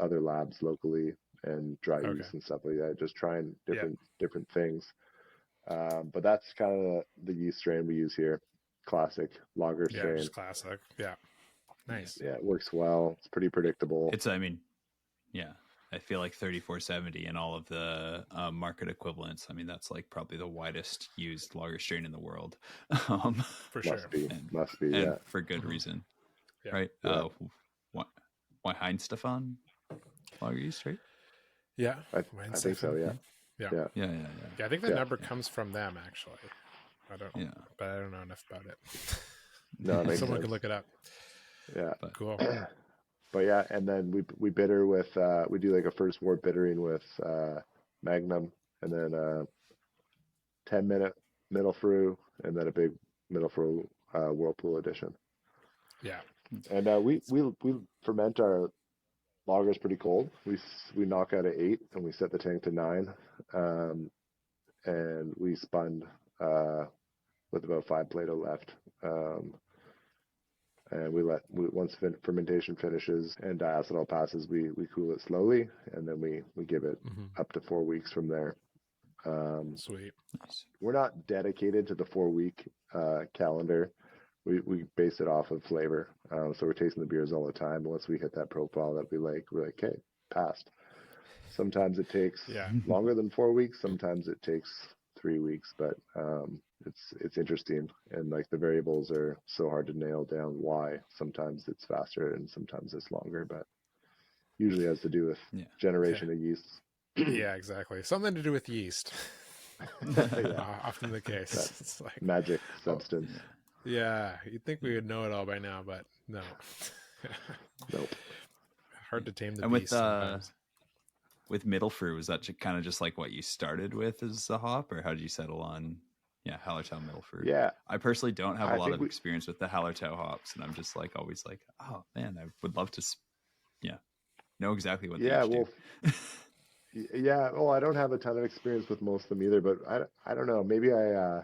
labs locally and dry yeast and stuff like that. Just trying different things. But that's kind of the yeast strain we use here. Classic lager strain. Just classic. Yeah. Nice. Yeah, it works well. It's pretty predictable. I feel like 3470 and all of the market equivalents. I mean, that's like probably the widest used lager strain in the world. For sure. Must be, and for good reason. Yeah. Right? Yeah. Why Heinz-Stefan lager yeast, right? Yeah. I think so, yeah. Yeah, I think that number comes from them, actually. But I don't know enough about it. No, someone can look it up. Yeah. Cool. But yeah, and then we bitter with we do like a first wort bittering with Magnum, and then 10-minute middle fruit, and then a big middle fruit Whirlpool edition. Yeah. And we ferment our lagers pretty cold. We knock out at 8 and we set the tank to 9, and we spun with about 5 Plato left. And once fermentation finishes and diacetyl passes, we cool it slowly, and then we give it up to 4 weeks from there. Sweet. We're not dedicated to the 4-week calendar. We base it off of flavor. So we're tasting the beers all the time. Once we hit that profile that we like, we're like, okay, passed. Sometimes it takes longer than 4 weeks. Sometimes it takes 3 weeks, but it's interesting, and like the variables are so hard to nail down why. Sometimes it's faster and sometimes it's longer, but usually has to do with generation of yeasts. Yeah, exactly. Something to do with yeast. Often the case. It's like magic substance. Yeah, you'd think we would know it all by now, but no. Nope. Hard to tame the and beast sometimes. With middle fruit, was that kind of just like what you started with as the hop, or how did you settle on Hallertau middle fruit? Yeah, I personally don't have a lot of experience with the Hallertau hops, and I'm just like always like, oh man, I would love to know exactly what they do. Well, I don't have a ton of experience with most of them either, but I don't know, maybe I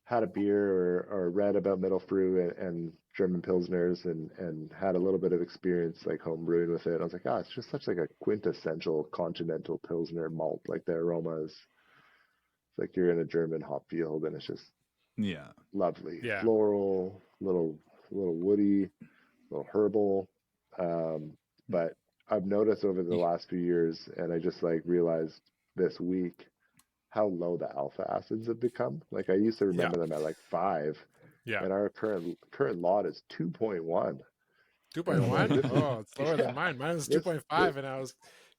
had a beer or read about middle fruit and German Pilsners and had a little bit of experience like home brewing with it. I was like, it's just such like a quintessential continental Pilsner malt. Like the aroma is, it's like you're in a German hop field, and it's just lovely. Yeah. Floral, little woody, little herbal. But I've noticed over the last few years, and I just like realized this week how low the alpha acids have become. Like I used to remember them at like 5. Yeah. And our current lot is 2.1. 2.1? Oh, it's lower than mine. Mine was 2.5, and I was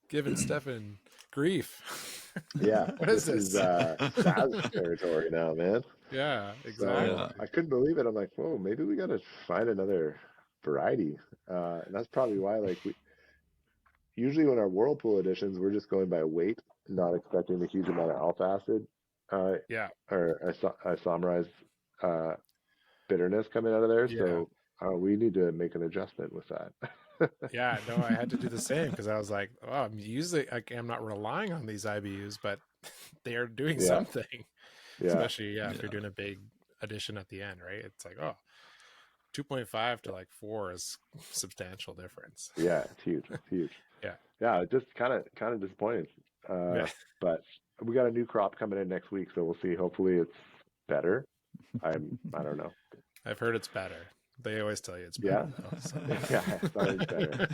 giving Stefan grief. Yeah. What is this? This is Saz territory now, man. Yeah, So exactly. I couldn't believe it. I'm like, whoa, maybe we got to find another variety. And that's probably why, like, we usually when our Whirlpool editions, we're just going by weight, not expecting a huge amount of alpha acid uh, Yeah, or isomerized uh, bitterness coming out of there. yeah, So we need to make an adjustment with that. yeah. No, I had to do the same because I was like, oh, I'm usually like, I'm not relying on these IBUs, but they are doing Yeah, something. yeah, Especially if you're doing a big addition at the end, right? It's like, oh, 2.5 to like 4 is substantial difference. yeah. It's huge. It's huge. Yeah, Yeah, just kind of disappointed. yeah. But we got a new crop coming in next week, so we'll see. Hopefully, it's better. I don't know. I've heard it's better. They always tell you it's Yeah, better though. So. yeah, it's always better.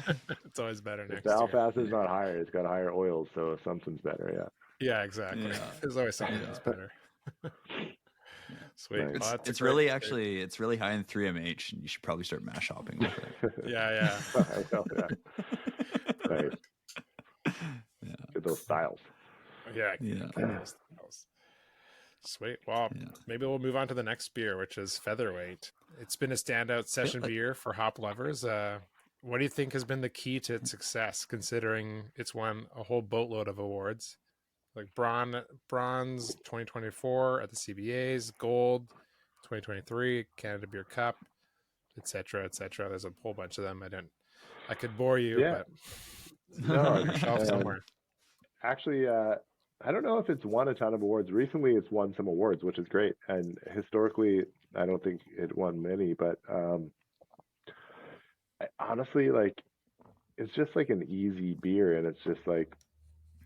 It's always better If next the alpha year. acid is not higher, it's got higher oils, so something's better. Yeah. Yeah, exactly. Yeah. There's always something that's better. Sweet. Nice. It's, Well, that's a it's great really update. actually it's really high in 3MH, and you should probably start mash hopping with it. Yeah. I know, yeah. Nice. Yeah. Get those styles. Yeah. Yeah. Those styles. Sweet. Well, Yeah. maybe we'll move on to the next beer, which is Featherweight. It's been a standout session beer for hop lovers. What do you think has been the key to its success, considering it's won a whole boatload of awards? Like bronze 2024 at the CBAs, gold 2023 Canada Beer Cup, etc., etc. There's a whole bunch of them. I could bore you, Yeah. but No, on your shelf somewhere. actually, I don't know if it's won a ton of awards. Recently, it's won some awards, which is great. And historically, I don't think it won many. But honestly, like, it's just like an easy beer, and it's just like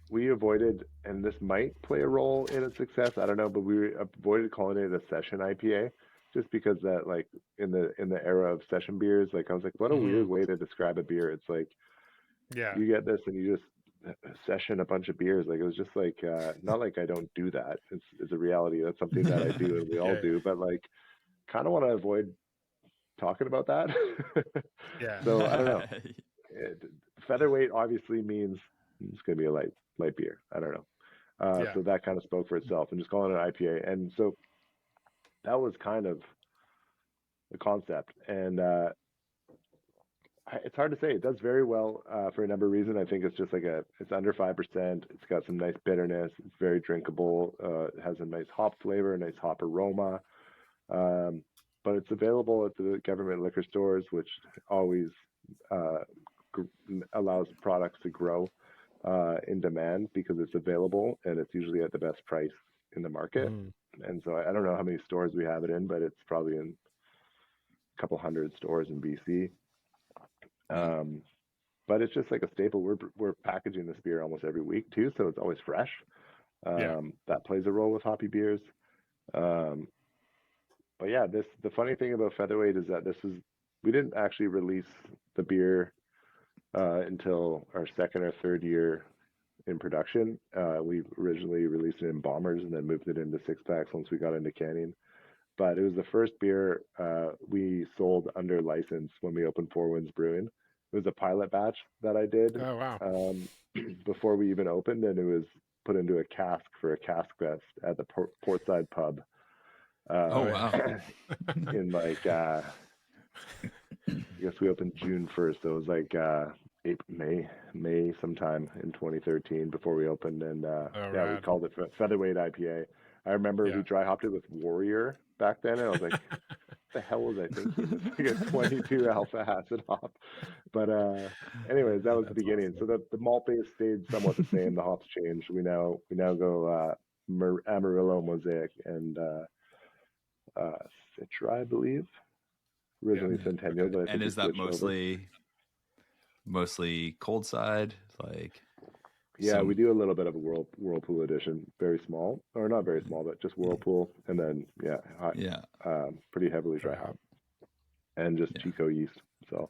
we avoided, and this might play a role in its success. I don't know, but we avoided calling it a session IPA, just because that, like, in the era of session beers, like, I was like, what a weird way to describe a beer. It's like Yeah. you get this and you just session a bunch of beers. Like, it was just like not like I don't do that. It's a reality. That's something that I do and we all do. But like, kind of want to avoid talking about that. Yeah. So I don't know. Featherweight obviously means it's going to be a light beer. I don't know. So that kind of spoke for itself, and just calling it an IPA. And so that was kind of the concept. And it's hard to say. It does very well for a number of reasons. I think it's just like it's under 5%. It's got some nice bitterness. It's very drinkable. It has a nice hop flavor, a nice hop aroma. But it's available at the government liquor stores, which always allows products to grow in demand because it's available and it's usually at the best price in the market. And so I don't know how many stores we have it in, but it's probably in a couple hundred stores in BC. But it's just like a staple. We're packaging this beer almost every week too, so it's always fresh. That plays a role with hoppy beers. But yeah, the funny thing about Featherweight is that we didn't actually release the beer until our second or third year in production. We originally released it in bombers and then moved it into 6-packs once we got into canning. But it was the first beer we sold under license when we opened Four Winds Brewing. It was a pilot batch that I did before we even opened, and it was put into a cask for a cask fest at the Portside pub. In like, I guess we opened June 1st, so it was like May sometime in 2013 before we opened, and we called it Featherweight IPA. I remember we dry hopped it with Warrior back then, and I was like, what the hell was I thinking? It's like a 22 alpha acid hop. But anyways, that was the beginning. Awesome. So the malt base stayed somewhat the same. The hops changed. We now go Amarillo, Mosaic, and Citra, I believe. Originally Centennial, but I think is that mostly cold side, like? Yeah, we do a little bit of a Whirlpool edition, very small, or not very small, but just Whirlpool, and then pretty heavily dry hop, and just Chico yeast. So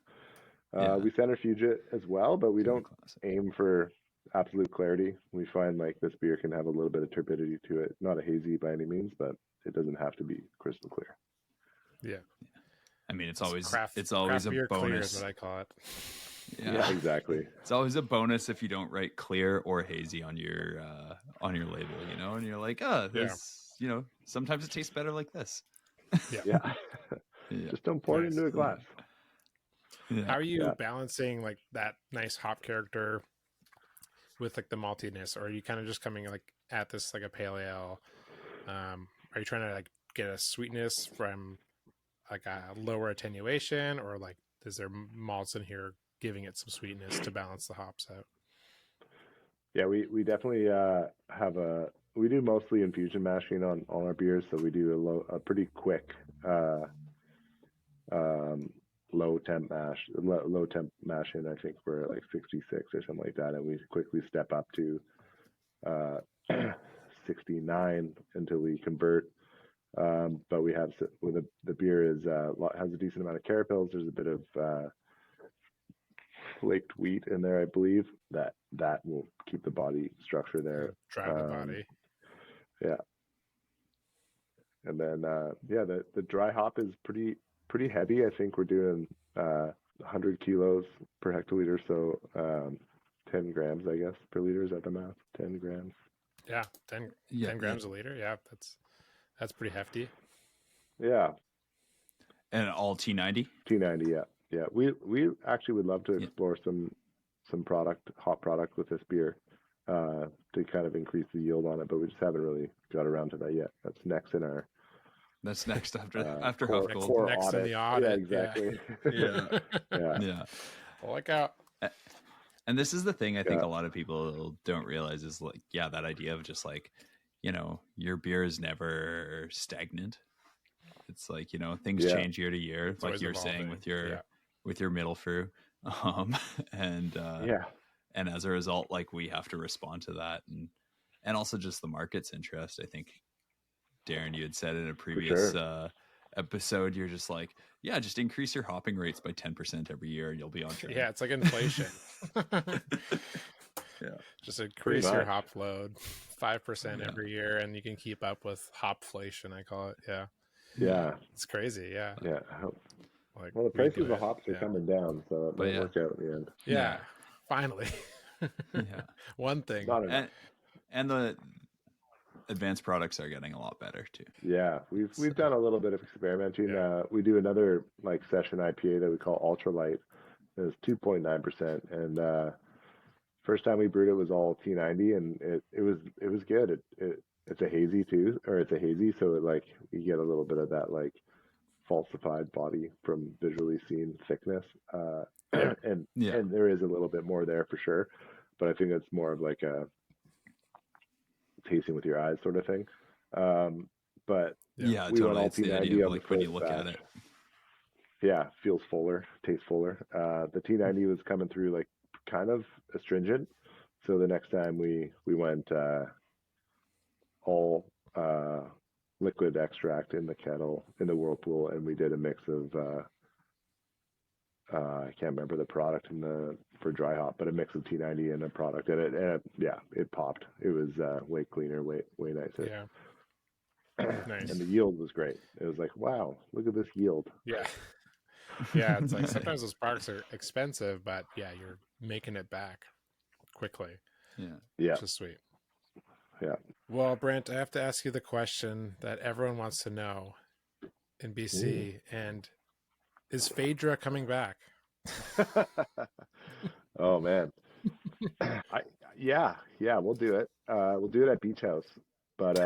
we centrifuge it as well, but we don't aim for absolute clarity. We find like this beer can have a little bit of turbidity to it, not a hazy by any means, but it doesn't have to be crystal clear. Yeah, I mean it's always craft a beer bonus. Clear is what I call it. Yeah, exactly. It's always a bonus if you don't write clear or hazy on your label, you know, and you're like, sometimes it tastes better like this. Yeah. Just don't pour it into a glass. Yeah. How are you balancing like that nice hop character with like the maltiness, or are you kind of just coming like at this like a pale ale? Are you trying to like get a sweetness from like a lower attenuation, or like is there malts in here giving it some sweetness to balance the hops out? Yeah, we definitely we do mostly infusion mashing on all our beers, so we do a pretty quick low temp mashing. I think we're at like 66 or something like that, and we quickly step up to 69 until we convert. But we have the beer has a decent amount of carapils. There's a bit of flaked wheat in there, I believe. That will keep the body structure there. Drive the body. Yeah. And then the dry hop is pretty heavy. I think we're doing 100 kilos per hectoliter, so 10 grams, I guess, per liter. Is that the math? 10 grams. Yeah, 10 grams a liter. Yeah, that's pretty hefty. Yeah. And all T90? T90, yeah. We actually would love to explore some hop product with this beer to kind of increase the yield on it, but we just haven't really got around to that yet. That's next after Hüftgold. Next audit. in the audit. Yeah, exactly. Yeah. Look out. And this is the thing I think a lot of people don't realize is like, that idea of just like, your beer is never stagnant. It's like, things change year to year, it's like you're saying with your middle fruit. And as a result, like we have to respond to that, and also just the market's interest. I think, Darren, you had said in a previous episode, you're just like, just increase your hopping rates by 10% every year and you'll be on track. Yeah, it's like inflation. Just increase your hop load 5% every year and you can keep up with hopflation, I call it. Yeah, it's crazy. Like, well, the prices of hops are coming down, so it might work out in the end. Finally. One thing. And the advanced products are getting a lot better too. Yeah, we've done a little bit of experimenting. We do another like session IPA that we call Ultralight. It's 2.9%, and first time we brewed it was all T90, and it was good. It's a hazy too, or it's a hazy, so it like you get a little bit of that like falsified body from visually seen thickness, and there is a little bit more there for sure, but I think it's more of like a tasting with your eyes sort of thing. But we totally. went all it's the T90 idea of on like the when you first look batch. at it. Yeah, feels fuller, tastes fuller. The T90 was coming through like kind of astringent, so the next time we went all liquid extract in the kettle in the whirlpool, and we did a mix of I can't remember the product for dry hop, but a mix of T90 and a product, and it popped. It was way cleaner, way nicer. Yeah. Nice. And the yield was great. It was like, wow, look at this yield. Yeah, it's like sometimes those products are expensive, but you're making it back quickly. Yeah, which is sweet. Yeah. Well, Brent, I have to ask you the question that everyone wants to know in BC, and is Phaedra coming back? Oh man, we'll do it. We'll do it at Beach House, but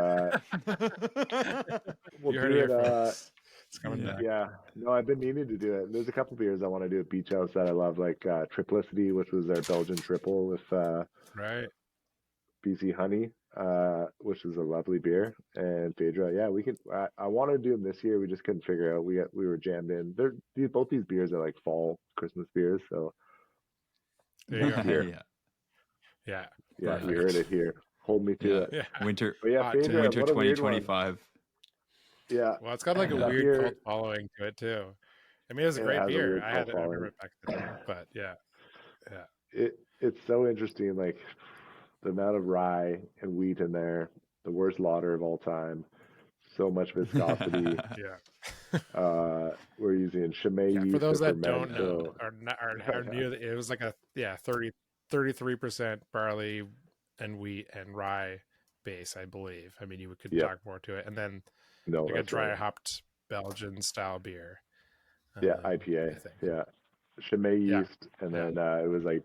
we'll you do heard it. It's coming back. Yeah, no, I've been needing to do it. There's a couple beers I want to do at Beach House that I love, like Triplicity, which was our Belgian triple with BC honey, which is a lovely beer, and Phaedra. Yeah, we could. I wanted to do them this year. We just couldn't figure out. We were jammed in. Both these beers are like fall Christmas beers, so there you go. Yeah, you heard it here. Hold me to it. Yeah. Winter. Phaedra, Winter what a weird one. 2025. Yeah. Well, it's got like a weird cult following to it too. I mean, it was a great beer. I remember it back then, but it's so interesting, like the amount of rye and wheat in there, the worst lauter of all time, so much viscosity. We're using Chimay yeast. For those that don't know, are new, it was like a 33% barley and wheat and rye base, I believe. I mean, you could Yeah. talk more to it, and then No, like a that's dry right. hopped Belgian style beer. Yeah, I IPA. think. Yeah, Chimay Yeah. yeast, and Yeah. then it was like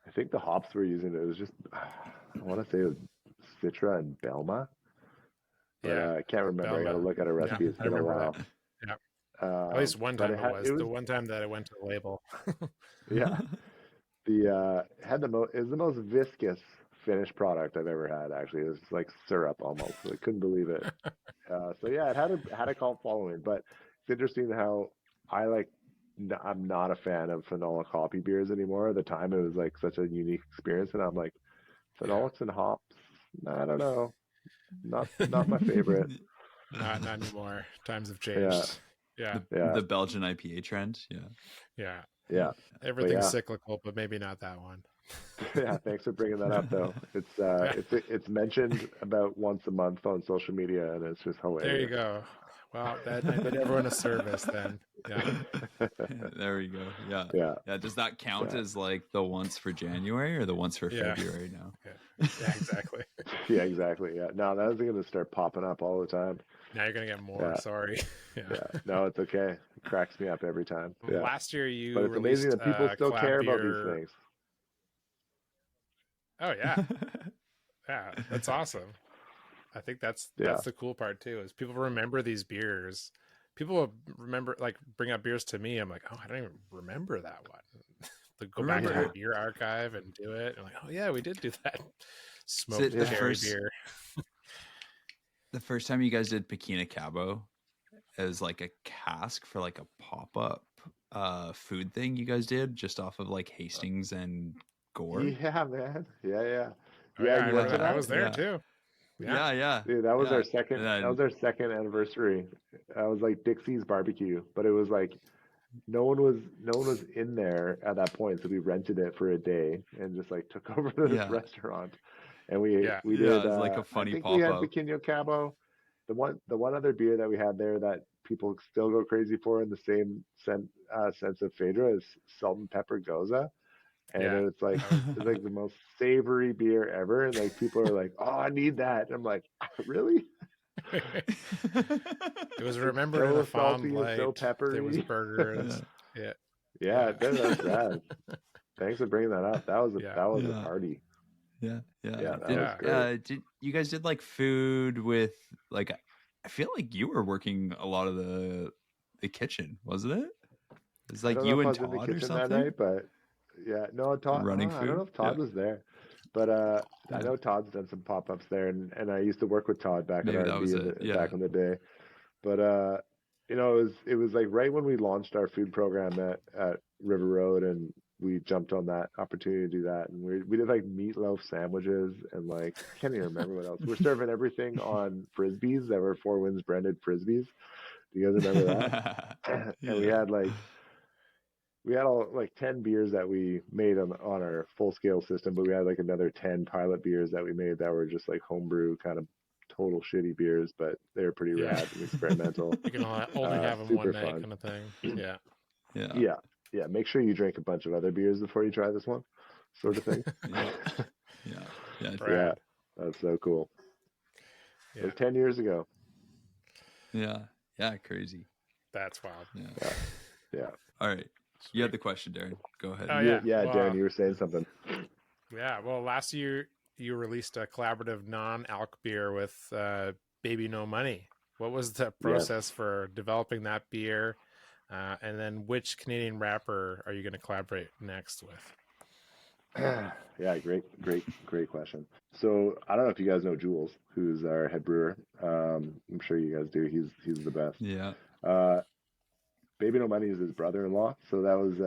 I think the hops we're using. It was just I want to say it was Citra and Belma, but Yeah. I can't remember. I got to Belma. look at a Yeah, recipe. It's I been a remember that. while. Yeah. At least one But time it was. it was The one time that it went to the label. yeah. The had the most is the most viscous finished product I've ever had. Actually, it was like syrup almost. I couldn't believe it. So yeah, it had a cult following, but it's interesting how I'm not a fan of phenolic hoppy beers anymore. At the time, it was like such a unique experience, and I'm like, Yeah. phenolics and hops. I don't know, not my favorite. Not anymore. Times have Yeah, changed. Yeah. yeah, The Belgian IPA trend. Yeah. Yeah. yeah. Everything's yeah. cyclical, but maybe not that one. Yeah, thanks for bringing that up, though. It's mentioned about once a month on social media, and it's just hilarious. There you go. Well, I did everyone a service then. Yeah. There we go. Yeah. Yeah. Yeah. Does that count Yeah. as like the once for January or the once for Yeah. February now? Yeah, exactly. Yeah, exactly. Yeah. No, that is going to start popping up all the time. Now you're gonna get more. Yeah. Sorry. Yeah. No, it's okay. It cracks me up every time. Yeah. Last year you But it's released amazing that people still collab care about beer. these things. Oh yeah. Yeah, that's awesome. I think that's the cool part too, is people remember these beers. People will remember, like, bring up beers to me. I'm like, oh, I don't even remember that one. They go back to your beer archive and do it. I'm like, oh yeah, we did do that. Smoked the cherry first- beer. The first time you guys did Pequena Cabo as like a cask for like a pop-up food thing you guys did just off of like Hastings and Gore. Yeah, man. Yeah. Oh, yeah, I you went to remember that. I that? was there Yeah. too. Yeah. Dude, that was Yeah. our second. And then- That was our second anniversary. That was like Dixie's barbecue, but it was like no one was in there at that point, so we rented it for a day and just like took over this restaurant, and we did. It was like a funny I think we had pop-up. Pequeno Cabo. The one other beer that we had there that people still go crazy for in the same sense of Phaedra is Salt and Pepper Goza. And it's like the most savory beer ever. And like people are like, "Oh, I need that." And I'm like, "Really?" It was remembered in a fond light. So peppery. There was burgers. Yeah, that's rad. Thanks for bringing that up. That was a party. Yeah. That was great. You guys did like food with like, I feel like you were working a lot of the kitchen, wasn't it? It's like you and Todd or something. That night, but yeah, no, Todd. Running I don't know if Todd was there, but I know Todd's done some pop-ups there, and I used to work with Todd back back in the day. But it was like right when we launched our food program at River Road, and we jumped on that opportunity to do that, and we did like meatloaf sandwiches, and like I can't even remember what else. We're serving everything on frisbees that were Four Winds branded frisbees. Do you guys remember that? And we had all like 10 beers that we made on our full scale system, but we had like another 10 pilot beers that we made that were just like homebrew kind of total shitty beers, but they were pretty rad and experimental. You can only have them one night, fun. kind of thing. Yeah. Make sure you drink a bunch of other beers before you try this one, sort of thing. Yeah. That's so cool. Yeah. It was 10 years ago. Yeah, crazy. That's wild. Yeah. All right. Sweet. You had the question, Darren. Go ahead. Oh, yeah. Well, Darren, you were saying something. Yeah. Well, last year you released a collaborative non-alc beer with Baby No Money. What was the process for developing that beer? And then which Canadian rapper are you going to collaborate next with? Yeah, great question. So I don't know if you guys know Jules, who's our head brewer. I'm sure you guys do. He's the best. Yeah. Baby No Money is his brother-in-law, so that was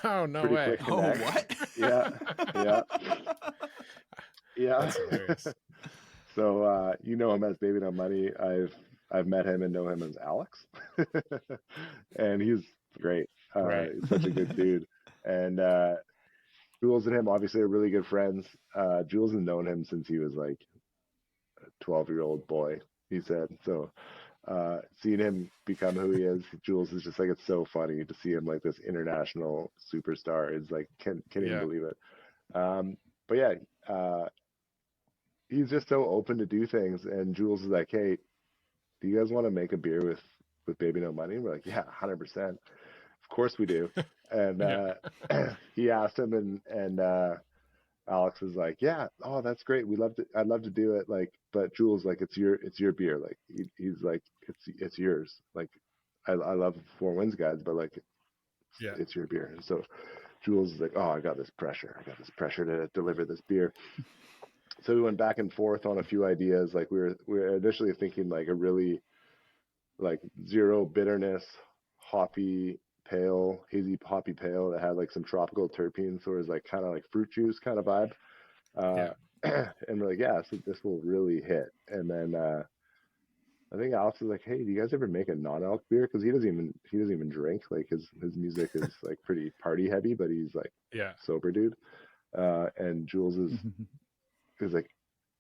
oh no way! Oh what? Yeah. That's hilarious. So you know him as Baby No Money. I've met him and know him as Alex, and he's great. He's such a good dude. And Jules and him obviously are really good friends. Jules has known him since he was like a 12-year-old boy, he said. So seeing him become who he is, Jules is just like, it's so funny to see him like this international superstar. It's like, can't even believe it. But yeah, he's just so open to do things. And Jules is like, hey, do you guys want to make a beer with Baby No Money? And we're like, yeah, 100%. Of course we do. And Yeah. he asked him, and Alex was like, yeah, oh, that's great. I'd love to do it. Like, but Jules, like, it's your beer. Like, he's like, it's yours. Like, I love Four Winds guys, but like, Yeah. it's your beer. And so Jules is like, oh, I got this pressure to deliver this beer. So we went back and forth on a few ideas. Like we were initially thinking like a really like zero bitterness, hoppy pale, hazy hoppy pale that had like some tropical terpenes, so it was like kind of like fruit juice kind of vibe. Yeah. And we're like, yeah, so this will really hit. And then I think Alex was like, hey, do you guys ever make a non-alc beer? Because he doesn't even drink. Like his music is like pretty party heavy, but he's like Yeah. sober dude. And Jules is he's like,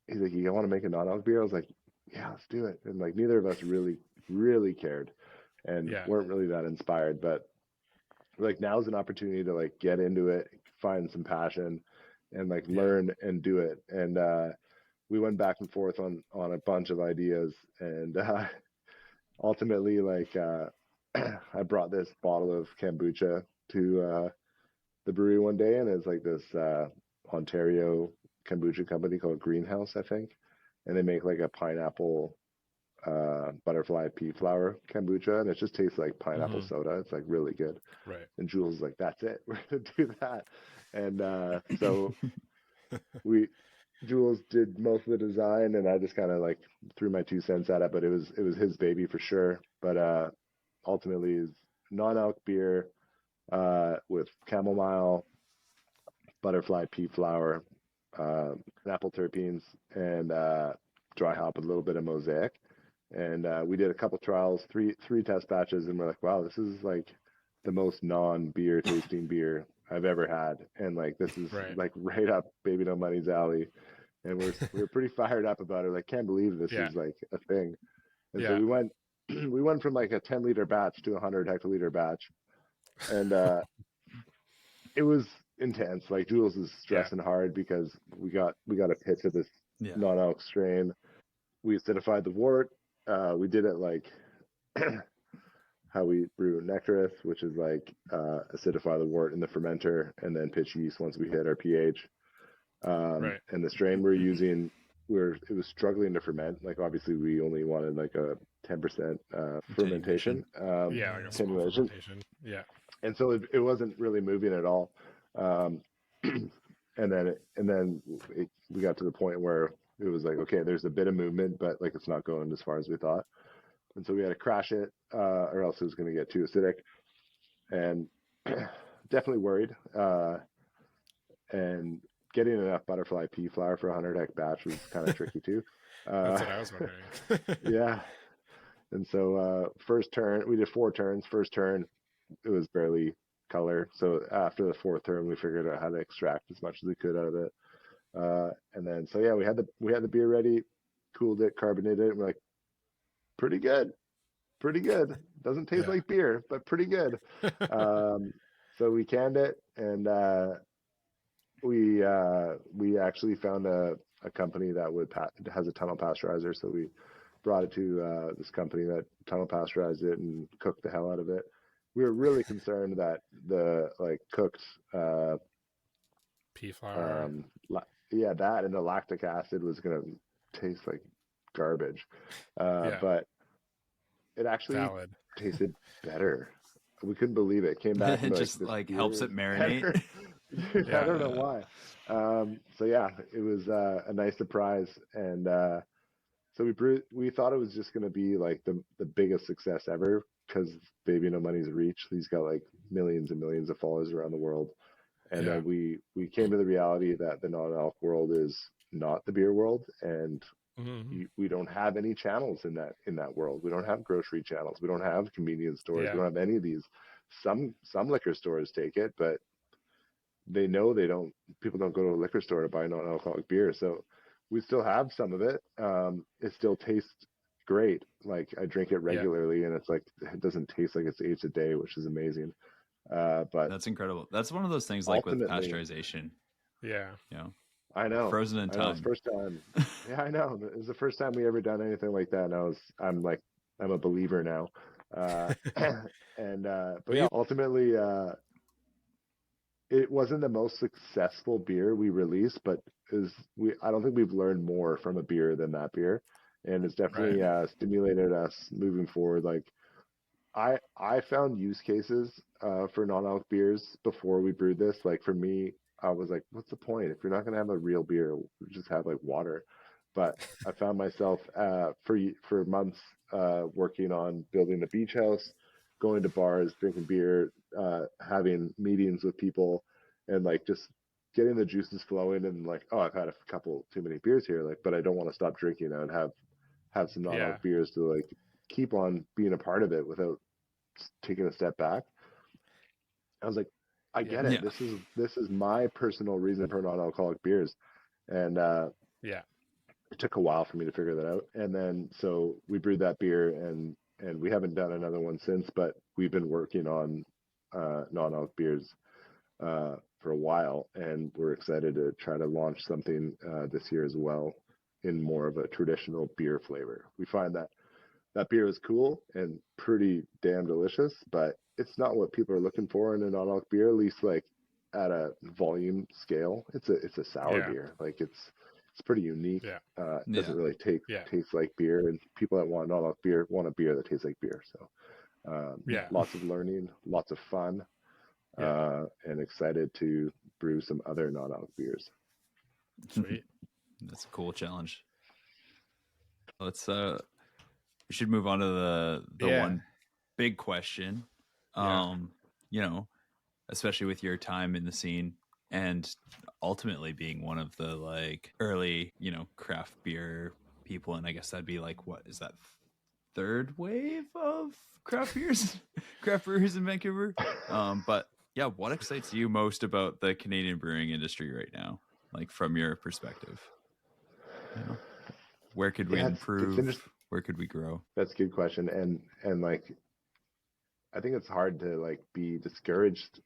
you want to make a non-alc beer? I was like, yeah, let's do it. And like neither of us really cared, and weren't really that inspired. But like now's an opportunity to like get into it, find some passion, and like learn and do it. And we went back and forth on a bunch of ideas, and ultimately like I brought this bottle of kombucha to the brewery one day, and it's like this Ontario kombucha company called Greenhouse, I think, and they make like a pineapple butterfly pea flower kombucha, and it just tastes like pineapple soda. It's like really good. Right. And Jules is like, that's it, we're gonna do that. And so Jules did most of the design, and I just kind of like threw my 2 cents at it, but it was his baby for sure. But ultimately is non-alc beer with chamomile, butterfly pea flower, apple terpenes, and dry hop with a little bit of mosaic. And we did a couple trials, three test batches, and we're like, wow, this is like the most non-beer tasting beer I've ever had. And like this is like right up Baby No Money's alley. And we're pretty fired up about it. Like, can't believe this is like a thing. And so we went from like a 10-liter batch to a 100 hectoliter batch. And it was intense. Like Jules is stressing hard because we got a pitch of this non-alc strain. We acidified the wort. We did it like how we brew Nectarus, which is like acidify the wort in the fermenter and then pitch yeast once we hit our pH. And the strain we're using, it was struggling to ferment. Like obviously we only wanted like a 10% fermentation. Like a small fermentation. Yeah. And so it wasn't really moving at all. And then we got to the point where it was like, okay, there's a bit of movement, but like it's not going as far as we thought. And so we had to crash it, or else it was going to get too acidic. And definitely worried. And getting enough butterfly pea flower for a 100 hect batch was kind of tricky too. That's what I was wondering. Yeah. And so first turn, we did 4 turns. First turn, it was barely color. So after the 4th turn, we figured out how to extract as much as we could out of it. And then so yeah, we had the beer ready, cooled it, carbonated it, and we're like, pretty good. Doesn't taste like beer, but pretty good. So we canned it, and we actually found a company that has a tunnel pasteurizer. So we brought it to this company that tunnel pasteurized it and cooked the hell out of it. We were really concerned that the like cooked pea flower, that and the lactic acid was gonna taste like garbage. But it actually tasted better. We couldn't believe it. Came back and it just like helps it marinate. I don't know why. So yeah, it was a nice surprise. And so we thought it was just going to be like the biggest success ever because Baby No Money's reach. He's got like millions and millions of followers around the world. And then we came to the reality that the non-alc world is not the beer world, and we don't have any channels in that world. We don't have grocery channels. We don't have convenience stores. We don't have any of these. Some liquor stores take it, but they know people don't go to a liquor store to buy non-alcoholic beer. So we still have some of it. It still tastes great. Like I drink it regularly, and it's like it doesn't taste like it's aged a day, which is amazing. But that's incredible. That's one of those things like with pasteurization. Yeah. You know, I know. Frozen in I know. It's the time. first time. Yeah, I know. It was the first time we ever done anything like that. And I'm a believer now. Uh, but Well, yeah, you, ultimately, it wasn't the most successful beer we released, but I don't think we've learned more from a beer than that beer. And it's right. definitely stimulated us moving forward. Like I found use cases for non-alc beers before we brewed this. Like for me, I was like, what's the point? If you're not gonna have a real beer, just have like water. But I found myself for months working on building a beach house, going to bars, drinking beer, having meetings with people, and like just getting the juices flowing. And like, oh, I've had a couple too many beers here, like, but I don't want to stop drinking. I would have some Yeah. non-alc beers to like keep on being a part of it without taking a step back. I was like, I Yeah. get it. Yeah. This is my personal reason for non-alcoholic beers, and Yeah. it took a while for me to figure that out. And then so we brewed that beer, and we haven't done another one since, but we've been working on non-alc beers for a while, and we're excited to try to launch something this year as well in more of a traditional beer flavor. We find that beer is cool and pretty damn delicious, but it's not what people are looking for in a non-alc beer, at least like at a volume scale. It's a sour Yeah. beer. Like it's pretty unique. Yeah. It doesn't Yeah. really Yeah. taste like beer, and people that want non-alc beer want a beer that tastes like beer. So Yeah. lots of learning, lots of fun, Yeah. and excited to brew some other non-alc beers. Sweet. That's a cool challenge. Let's we should move on to the Yeah. one big question. Yeah. You know, especially with your time in the scene and ultimately being one of the like early, craft beer people, and I guess that'd be like, what is that, third wave of craft beers, craft brewers in Vancouver? But yeah, what excites you most about the Canadian brewing industry right now, like from your perspective? Where could we Yeah, it's improve? interesting. Where could we grow? That's a good question, and like I think it's hard to like be discouraged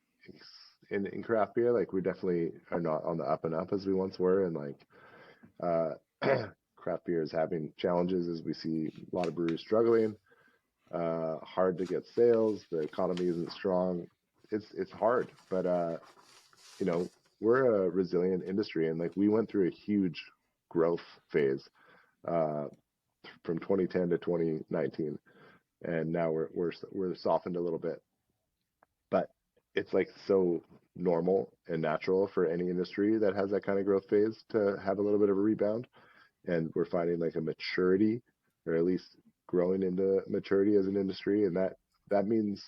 in craft beer. Like we definitely are not on the up and up as we once were, and like craft beer is having challenges as we see a lot of breweries struggling. Hard to get sales. The economy isn't strong. It's hard, but you know we're a resilient industry, and like we went through a huge growth phase uh, from 2010 to 2019, and now we're softened a little bit, but it's like so normal and natural for any industry that has that kind of growth phase to have a little bit of a rebound. And we're finding like a maturity, or at least growing into maturity as an industry, and that means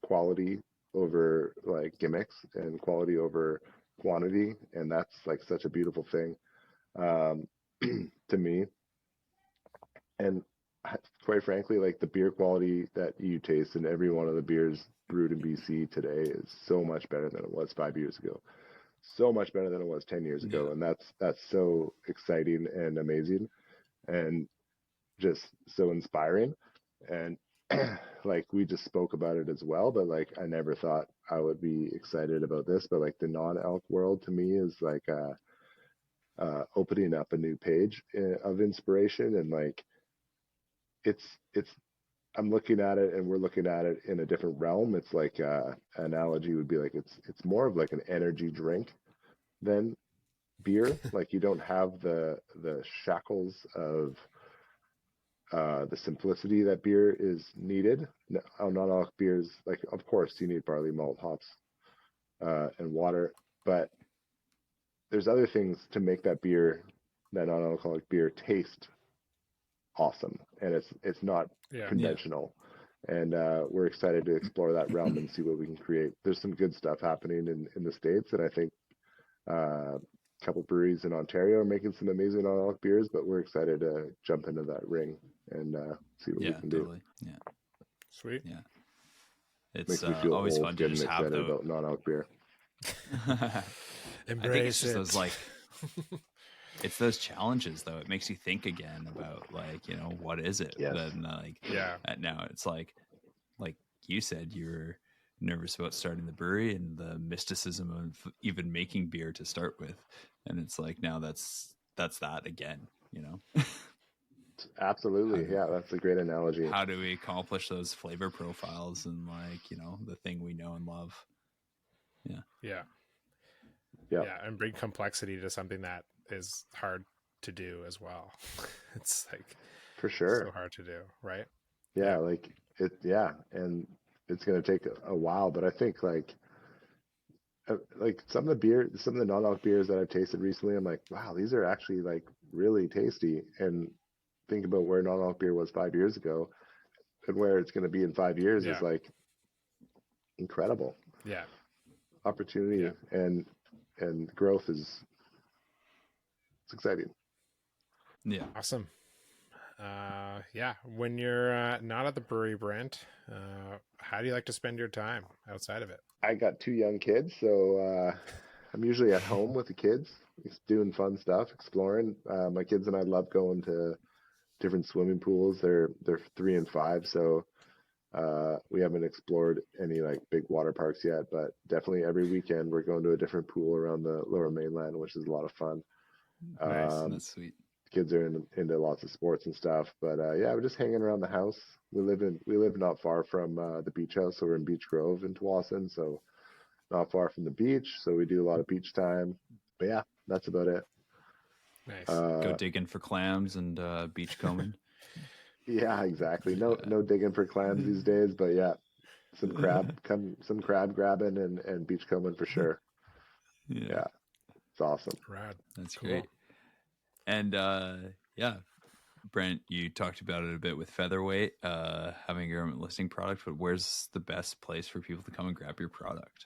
quality over like gimmicks and quality over quantity, and that's like such a beautiful thing um, to me. And quite frankly, like the beer quality that you taste in every one of the beers brewed in BC today is so much better than it was 5 years ago. So much better than it was 10 years Yeah. ago. And that's so exciting and amazing and just so inspiring. And like we just spoke about it as well, but like I never thought I would be excited about this. But like the non-alc world to me is like opening up a new page of inspiration, and like it's I'm looking at it, and we're looking at it in a different realm. It's like analogy would be like it's more of like an energy drink than beer. Like you don't have the shackles of the simplicity that beer is needed. Not all beers, like of course you need barley malt, hops, and water, but there's other things to make that non-alcoholic beer taste awesome, and it's not Yeah. conventional. And we're excited to explore that realm and see what we can create. There's some good stuff happening in the States, and I think a couple breweries in Ontario are making some amazing non-alcoholic beers, but we're excited to jump into that ring and see what we can Totally. do. Yeah. Sweet. Yeah. It's Makes me feel always old fun to getting just have excited the. about non-alcoholic beer. I think it's Embrace just it. those like, it's those challenges though. It makes you think again about like, what is it? Yes. Then like, Yeah. now it's like you said, nervous about starting the brewery and the mysticism of even making beer to start with. And it's like, now that's that again, you know. Absolutely. Yeah, that's a great analogy. How do we accomplish those flavor profiles and, like, you know, the thing we know and love? Yeah. Yeah. And bring complexity to something that is hard to do as well. It's like, For sure. so hard to do, right? Yeah, like it. Yeah, and it's going to take a while, but I think like some of the non-alc beers that I've tasted recently, I'm like, wow, these are actually like really tasty. And think about where non-alc beer was 5 years ago, and where it's going to be in 5 years is like incredible. Yeah. Opportunity and growth it's exciting. Yeah. Awesome. When you're not at the brewery, Brent, how do you like to spend your time outside of it? I got 2 young kids, so I'm usually at home with the kids, just doing fun stuff, exploring. My kids and I love going to different swimming pools. They're 3 and 5, so we haven't explored any like big water parks yet, but definitely every weekend we're going to a different pool around the Lower Mainland, which is a lot of fun. Nice. That's sweet. Kids are into lots of sports and stuff, but we're just hanging around the house. We live not far from the beach house, so we're in Beach Grove in Tsawwassen, so not far from the beach. So we do a lot of beach time. But yeah, that's about it. Nice. Go digging for clams and beach combing. Yeah, exactly. No digging for clams these days, but yeah, some crab grabbing and beach combing for sure. Yeah, it's awesome. Rad. That's cool. Great. And Brent, you talked about it a bit with Featherweight, having your own listing product, but where's the best place for people to come and grab your product?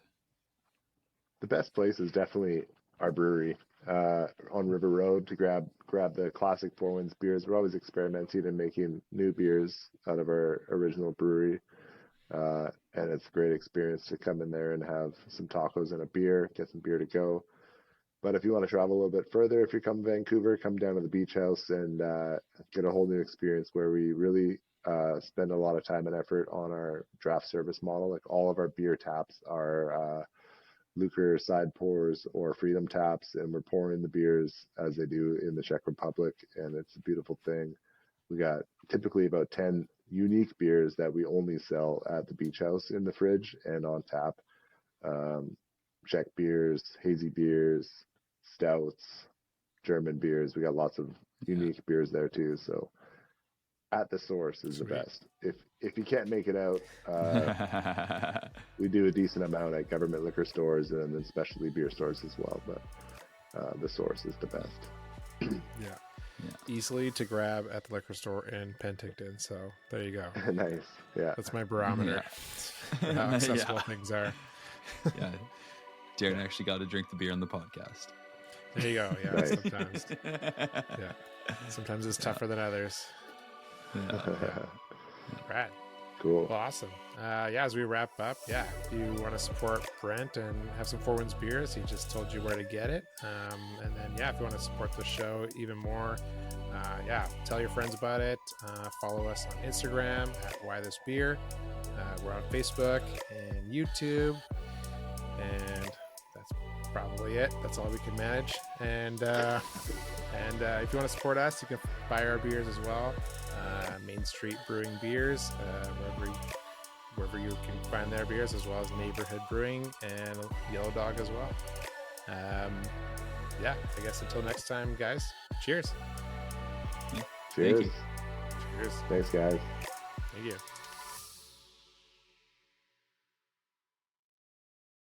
The best place is definitely our brewery on River Road to grab the classic Four Winds beers. We're always experimenting and making new beers out of our original brewery. And it's a great experience to come in there and have some tacos and a beer, get some beer to go. But if you want to travel a little bit further, if you come to Vancouver, come down to the beach house and get a whole new experience where we really spend a lot of time and effort on our draft service model. Like all of our beer taps are Lucre side pours or Freedom taps, and we're pouring the beers as they do in the Czech Republic, and it's a beautiful thing. We got typically about 10 unique beers that we only sell at the beach house in the fridge and on tap. Czech beers, hazy beers, stouts, German beers. We got lots of unique beers there too. So at the source is Sweet. The best. If you can't make it out, we do a decent amount at government liquor stores and then specialty beer stores as well. But the source is the best. Yeah. Easily to grab at the liquor store in Penticton. So there you go. Nice. Yeah. That's my barometer. For how accessible things are. Yeah. Darren actually got to drink the beer on the podcast. There you go. Yeah. Nice. Sometimes. Sometimes it's tougher than others. Rad. Cool. Well, awesome. As we wrap up, if you want to support Brent and have some Four Winds beers, he just told you where to get it. And then, if you want to support the show even more, tell your friends about it. Follow us on Instagram at Why This Beer. We're on Facebook and YouTube. And that's probably it. That's all we can manage. And if you want to support us, you can buy our beers as well. Main Street Brewing Beers, wherever you can find their beers, as well as Neighborhood Brewing and Yellow Dog as well. I guess until next time, guys. Cheers. Cheers. Cheers. Thanks, guys. Thank you.